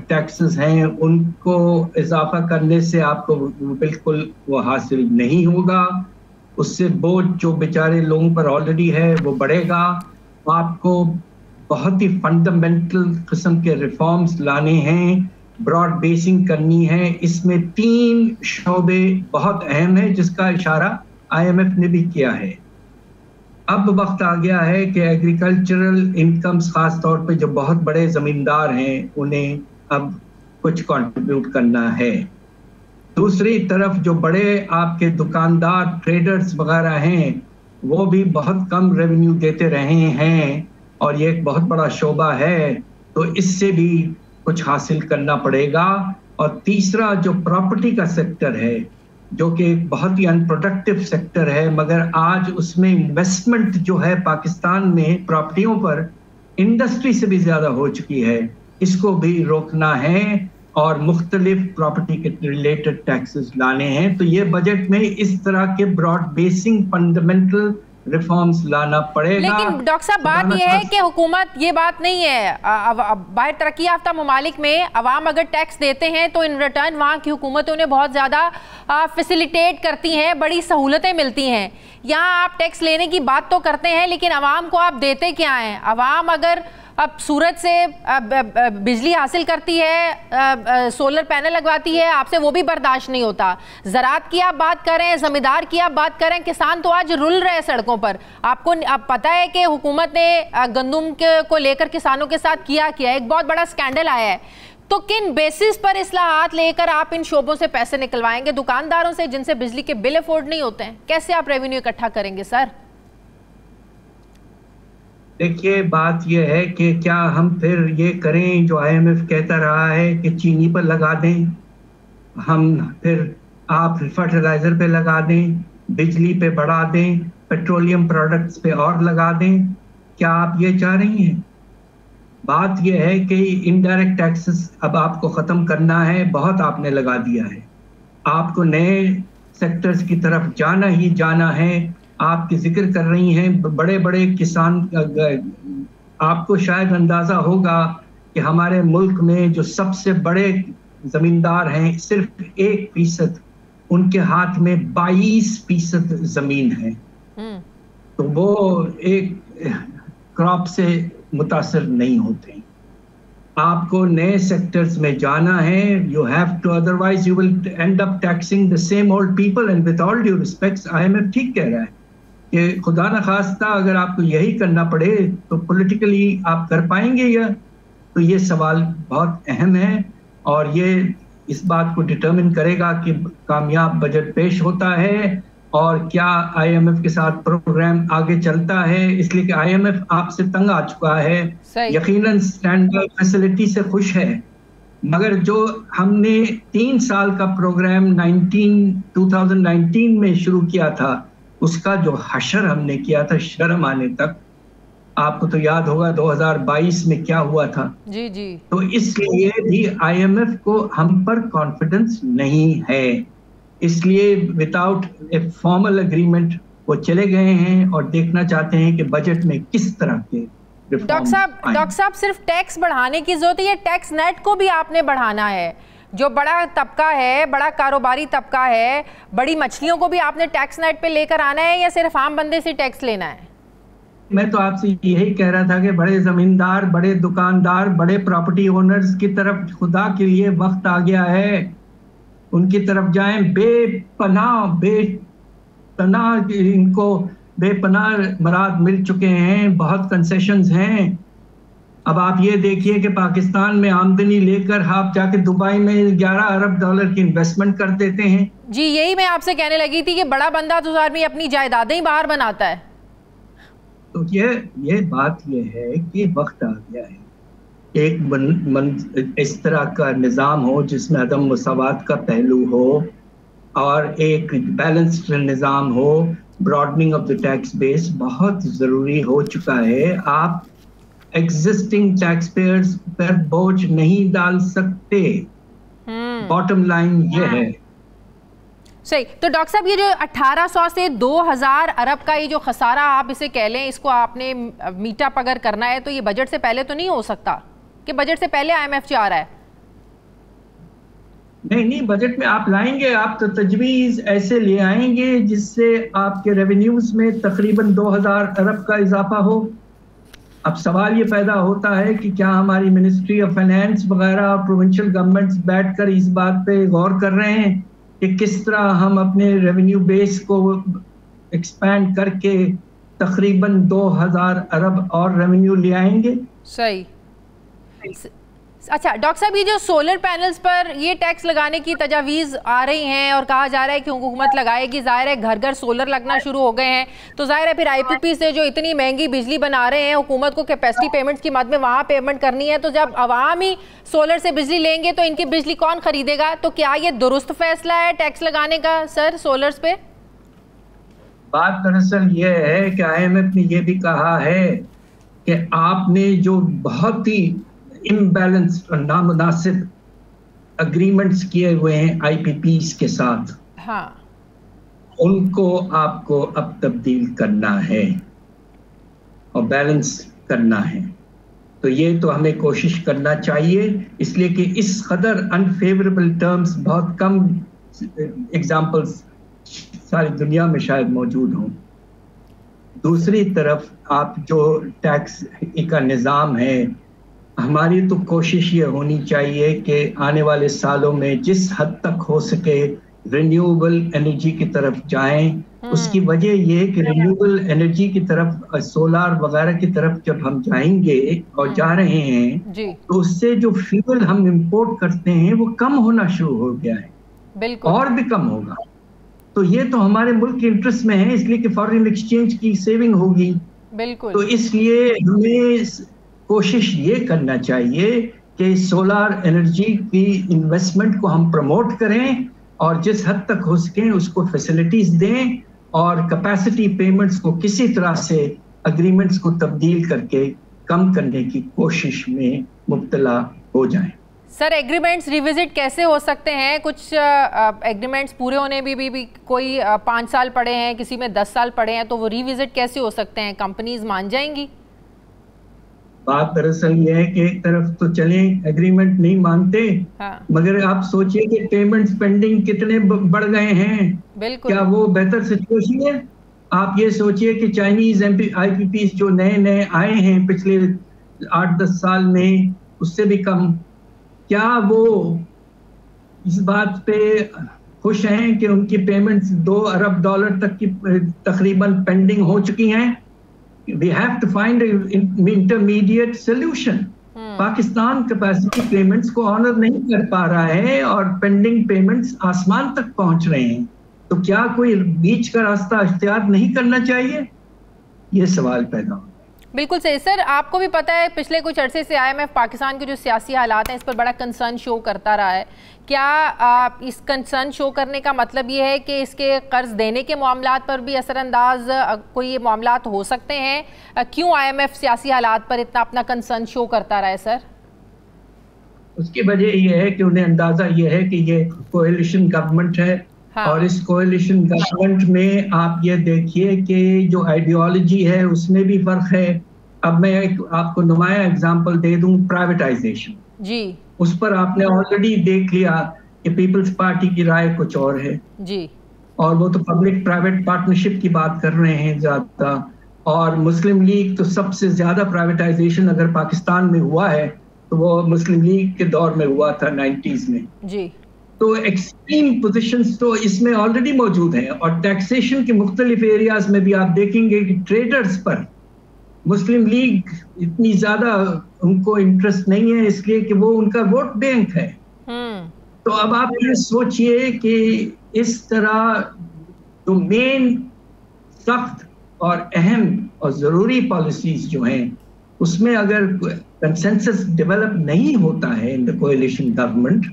टैक्सेस हैं उनको इजाफा करने से आपको बिल्कुल वो हासिल नहीं होगा। उससे बोझ जो बेचारे लोगों पर ऑलरेडी है वो बढ़ेगा। आपको बहुत ही फंडामेंटल किस्म के रिफॉर्म्स लाने हैं, ब्रॉड बेसिंग करनी है। इसमें 3 शोबे बहुत अहम है जिसका इशारा IMF ने भी किया है। अब वक्त आ गया है कि एग्रीकल्चरल इनकम्स, खास तौर पे जो बहुत बड़े जमींदार हैं, उन्हें अब कुछ कंट्रीब्यूट करना है। दूसरी तरफ जो बड़े आपके दुकानदार, ट्रेडर्स वगैरह हैं, वो भी बहुत कम रेवेन्यू देते रहे हैं और ये एक बहुत बड़ा शोबा है, तो इससे भी कुछ हासिल करना पड़ेगा। और तीसरा जो प्रॉपर्टी का सेक्टर है, जो कि एक बहुत ही अनप्रोडक्टिव सेक्टर है, मगर आज उसमें इन्वेस्टमेंट जो है पाकिस्तान में प्रॉपर्टियों पर इंडस्ट्री से भी ज्यादा हो चुकी है, इसको भी रोकना है और मुख्तलिफ प्रॉपर्टी के रिलेटेड टैक्सेस लाने हैं। तो ये बजट में इस तरह के ब्रॉड बेसिंग फंडामेंटल रिफॉर्म्स लाना पड़ेगा। लेकिन डॉक्टर साहब बात यह है कि हुकूमत ये बात नहीं है, बाहर तरक्की याफ्ता ममालिक में अवाम अगर टैक्स देते हैं तो इन रिटर्न वहाँ की हुकूमत उन्हें बहुत ज़्यादा फैसिलिटेट करती हैं, बड़ी सहूलतें मिलती हैं। यहाँ आप टैक्स लेने की बात तो करते हैं लेकिन अवाम को आप देते क्या हैं? अवाम अगर अब सूरज से बिजली हासिल करती है, सोलर पैनल लगवाती है, आपसे वो भी बर्दाश्त नहीं होता। ज़राअत की आप बात करें, ज़मींदार की आप बात करें, किसान तो आज रुल रहे सड़कों पर। आपको अब पता है कि हुकूमत ने गंदम को लेकर किसानों के साथ किया एक बहुत बड़ा स्कैंडल आया है। तो किन बेसिस पर इस्लाहात लेकर आप इन शोबों से पैसे निकलवाएंगे? दुकानदारों से जिनसे बिजली के बिल अफोर्ड नहीं होते हैं, कैसे आप रेवेन्यू इकट्ठा करेंगे सर? देखिए बात यह है कि क्या हम फिर ये करें जो IMF कहता रहा है कि चीनी पर लगा दें, हम फिर आप फर्टिलाइजर पे लगा दें, बिजली पे बढ़ा दें, पेट्रोलियम प्रोडक्ट्स पे और लगा दें, क्या आप ये चाह रही हैं? बात यह है कि इनडायरेक्ट टैक्सेस अब आपको खत्म करना है, बहुत आपने लगा दिया है, आपको नए सेक्टर्स की तरफ जाना ही जाना है। आप जिक्र कर रही हैं बड़े बड़े किसान, आपको शायद अंदाजा होगा कि हमारे मुल्क में जो सबसे बड़े जमींदार हैं सिर्फ 1%, उनके हाथ में 22% जमीन है, तो वो एक क्रॉप से मुतासर नहीं होते। आपको नए सेक्टर्स में जाना है, you have to, otherwise you will end up taxing the same old people. And with all due respects, IMF ठीक कह रहा है कि खुदा न खास्ता अगर आपको यही करना पड़े तो पॉलिटिकली आप कर पाएंगे या? तो ये सवाल बहुत अहम है और ये इस बात को डिटरमिन करेगा कि कामयाब बजट पेश होता है और क्या IMF के साथ प्रोग्राम आगे चलता है। इसलिए कि IMF आपसे तंग आ चुका है, यकीनन स्टैंड बाय फैसिलिटी से खुश है, मगर जो हमने 3 साल का प्रोग्राम 2019 में शुरू किया था, उसका जो हशर हमने किया था शर्म आने तक, आपको तो याद होगा 2022 में क्या हुआ था। जी जी। तो इसलिए भी IMF को हम पर कॉन्फिडेंस नहीं है, इसलिए विदाउट ए फॉर्मल एग्रीमेंट वो चले गए हैं और देखना चाहते हैं कि बजट में किस तरह के। डॉक्टर साहब सिर्फ टैक्स बढ़ाने की जरूरत है, टैक्स नेट को भी आपने बढ़ाना है। जो बड़ा तबका है, बड़ा कारोबारी तबका है, बड़ी मछलियों को भी आपने टैक्स नेट पे लेकर आना है या सिर्फ आम बंदे से टैक्स लेना है? मैं तो आपसे यही कह रहा था कि बड़े जमींदार, बड़े दुकानदार, बड़े प्रॉपर्टी ओनर्स की तरफ खुदा के लिए वक्त आ गया है, उनकी तरफ जाएं। बेपनाह इनको बेपनाह मराद मिल चुके हैं, बहुत कंसेशंस हैं। अब आप ये देखिए कि पाकिस्तान में आमदनी लेकर आप जाके दुबई में $11 अरब की इन्वेस्टमेंट कर देते हैं। जी यही मैं आपसे कहने लगी थी कि बड़ा बंदा तो आदमी अपनी जायदादें ही बाहर बनाता है। तो ये बात ये है कि वक्त आ गया है एक इस तरह का निज़ाम हो जिसमें अदम मुसावात का पहलू हो और एक बैलेंस्ड निज़ाम हो। Broadening of the tax base बहुत ज़रूरी हो चुका है। आप एग्जिस्टिंग टैक्स पेयर्स पर बोझ नहीं डाल सकते, बॉटम लाइन ये है। सही। तो डॉक्टर साहब ये जो 1800 से 2000 अरब का ये जो खसारा आप इसे कह लें, इसको आपने मीटअप अगर करना है तो ये बजट से पहले तो नहीं हो सकता कि बजट से पहले IMF चाह रहा है? नहीं, बजट में आप लाएंगे, आप तो तजवीज़ ऐसे ले आएंगे जिससे आपके रेवेन्यूज में तकरीबन 2000 अरब का इजाफा हो। अब सवाल ये पैदा होता है कि क्या हमारी मिनिस्ट्री ऑफ फाइनेंस वगैरह प्रोविंशियल गवर्नमेंट्स बैठकर इस बात पे गौर कर रहे हैं कि किस तरह हम अपने रेवेन्यू बेस को एक्सपैंड करके तकरीबन 2000 अरब और रेवेन्यू ले आएंगे। सही। अच्छा डॉक्टर साहब, ये जो सोलर पैनल्स पर ये टैक्स लगाने की तजावीज़ आ रही हैं और कहा जा रहा है कि हुकूमत लगाएगी, ज़ाहिर है घर घर सोलर लगना शुरू हो गए हैं, तो ज़ाहिर है फिर IPP से जो इतनी महंगी बिजली बना रहे हैं, हुकूमत को कैपेसिटी पेमेंट्स की मद में वहाँ पेमेंट करनी है, तो जब अवाम ही सोलर से बिजली लेंगे तो इनकी बिजली कौन खरीदेगा? तो क्या ये दुरुस्त फैसला है टैक्स लगाने का सर सोलर्स पे? बात दरअसल ये है कि IMF ने ये भी कहा है कि आपने जो बहुत ही इम्बैलेंस्ड और नामुनासिब एग्रीमेंट्स किए हुए हैं IPPs के साथ, हाँ, उनको आपको अब तब्दील करना है और बैलेंस करना है। तो ये तो हमें कोशिश करना चाहिए, इसलिए कि इस कदर अनफेवरेबल टर्म्स बहुत कम एग्जाम्पल्स सारी दुनिया में शायद मौजूद हों। दूसरी तरफ आप जो टैक्स का निज़ाम है, हमारी तो कोशिश ये होनी चाहिए कि आने वाले सालों में जिस हद तक हो सके रिन्यूएबल एनर्जी की तरफ जाएं। उसकी वजह ये है कि रिन्यूएबल एनर्जी की तरफ, सोलार वगैरह की तरफ जब हम जाएंगे और जा रहे हैं तो उससे जो फ्यूल हम इंपोर्ट करते हैं वो कम होना शुरू हो गया है, बिल्कुल, और भी कम होगा। तो ये तो हमारे मुल्क के इंटरेस्ट में है, इसलिए कि फॉरेन एक्सचेंज की सेविंग होगी, बिल्कुल। तो इसलिए हमें कोशिश ये करना चाहिए कि सोलर एनर्जी की इन्वेस्टमेंट को हम प्रमोट करें और जिस हद तक हो सके उसको फैसिलिटीज दें और कैपेसिटी पेमेंट्स को किसी तरह से एग्रीमेंट्स को तब्दील करके कम करने की कोशिश में मुब्तला हो जाएं। सर, एग्रीमेंट्स रिविजिट कैसे हो सकते हैं? कुछ एग्रीमेंट्स पूरे होने भी कोई 5 साल पड़े हैं, किसी में 10 साल पड़े हैं, तो वो रिविजिट कैसे हो सकते हैं? कंपनीज मान जाएंगी? बात दरअसल ये है कि एक तरफ तो चले एग्रीमेंट नहीं मानते, हाँ। मगर आप सोचिए कि पेमेंट्स पेंडिंग कितने बढ़ गए हैं। बिल्कुल। क्या वो बेहतर सिचुएशन है? आप ये सोचिए कि चाइनीज IPPs जो नए आए हैं पिछले 8-10 साल में, उससे भी कम, क्या वो इस बात पे खुश हैं कि उनकी पेमेंट्स $2 अरब तक की तकरीबन पेंडिंग हो चुकी हैं? We have to find an intermediate solution. Pakistan capacity payments को ऑनर नहीं कर पा रहा है और पेंडिंग पेमेंट्स आसमान तक पहुंच रहे हैं, तो क्या कोई बीच का रास्ता इख्तियार नहीं करना चाहिए? ये सवाल पैदा हो। बिल्कुल सही सर, आपको भी पता है पिछले कुछ अरसे से IMF पाकिस्तान के जो सियासी हालात हैं इस पर बड़ा कंसर्न शो करता रहा है। क्या इस कंसर्न शो करने का मतलब ये है कि इसके कर्ज देने के मामलात पर भी असरअंदाज कोई ये मामलात हो सकते हैं? क्यों IMF सियासी हालात पर इतना अपना कंसर्न शो करता रहा है सर? उसकी वजह यह है कि उन्हें अंदाजा ये है कि ये कोएलिशन गवर्नमेंट है। हाँ। और इस कोएलिशन गवर्नमेंट में आप ये देखिए कि जो आइडियोलॉजी है उसमें भी फर्क है। अब मैं आपको नुमाया एग्जांपल दे दूं, प्राइवेटाइजेशन जी, उस पर आपने ऑलरेडी देख लिया कि पीपल्स पार्टी की राय कुछ और है जी, और वो तो पब्लिक प्राइवेट पार्टनरशिप की बात कर रहे हैं ज्यादा, और मुस्लिम लीग तो सबसे ज्यादा प्राइवेटाइजेशन अगर पाकिस्तान में हुआ है तो वो मुस्लिम लीग के दौर में हुआ था 90s में जी। तो एक्सट्रीम पोजीशंस तो इसमें ऑलरेडी मौजूद हैं, और टैक्सेशन के मुख्तलिफ एरियाज में भी आप देखेंगे कि ट्रेडर्स पर मुस्लिम लीग इतनी ज्यादा उनको इंटरेस्ट नहीं है, इसलिए कि वो उनका वोट बैंक है। तो अब आप ये सोचिए कि इस तरह जो मेन सख्त और अहम और जरूरी पॉलिसीज जो हैं उसमें अगर कंसेंसस डेवलप नहीं होता है इन द कोएलिशन गवर्नमेंट,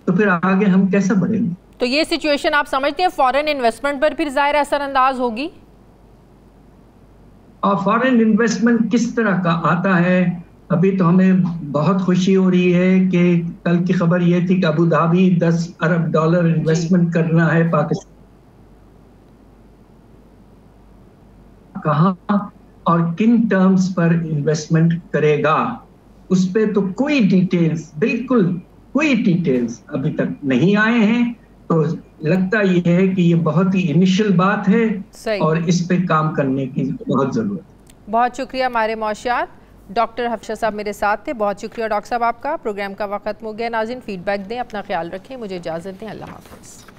तो फिर आगे हम कैसे बढ़ेंगे? तो ये सिचुएशन आप समझते हैं फॉरेन इन्वेस्टमेंट पर फिर जाहिर असरअंदाज होगी? और फॉरेन इन्वेस्टमेंट किस तरह का आता है? अभी तो हमें बहुत खुशी हो रही है कि कल की खबर ये थी कि अबू धाबी $10 अरब इन्वेस्टमेंट करना है पाकिस्तान। कहाँ और किन टर्म्स पर इन्वेस्टमेंट करेगा, उस पे तो कोई डिटेल्स, बिल्कुल कोई डिटेल्स अभी तक नहीं आए हैं। तो लगता ये है कि ये बहुत ही इनिशियल बात है और इस पे काम करने की बहुत जरूरत है। बहुत शुक्रिया हमारे मौशियात डॉक्टर हफ्शा साहब मेरे साथ थे। बहुत शुक्रिया डॉक्टर साहब आपका। प्रोग्राम का वक्त खत्म हो गया। नाज़रीन फीडबैक दें, अपना ख्याल रखें, मुझे इजाज़त दें। अल्लाह हाफ़िज़।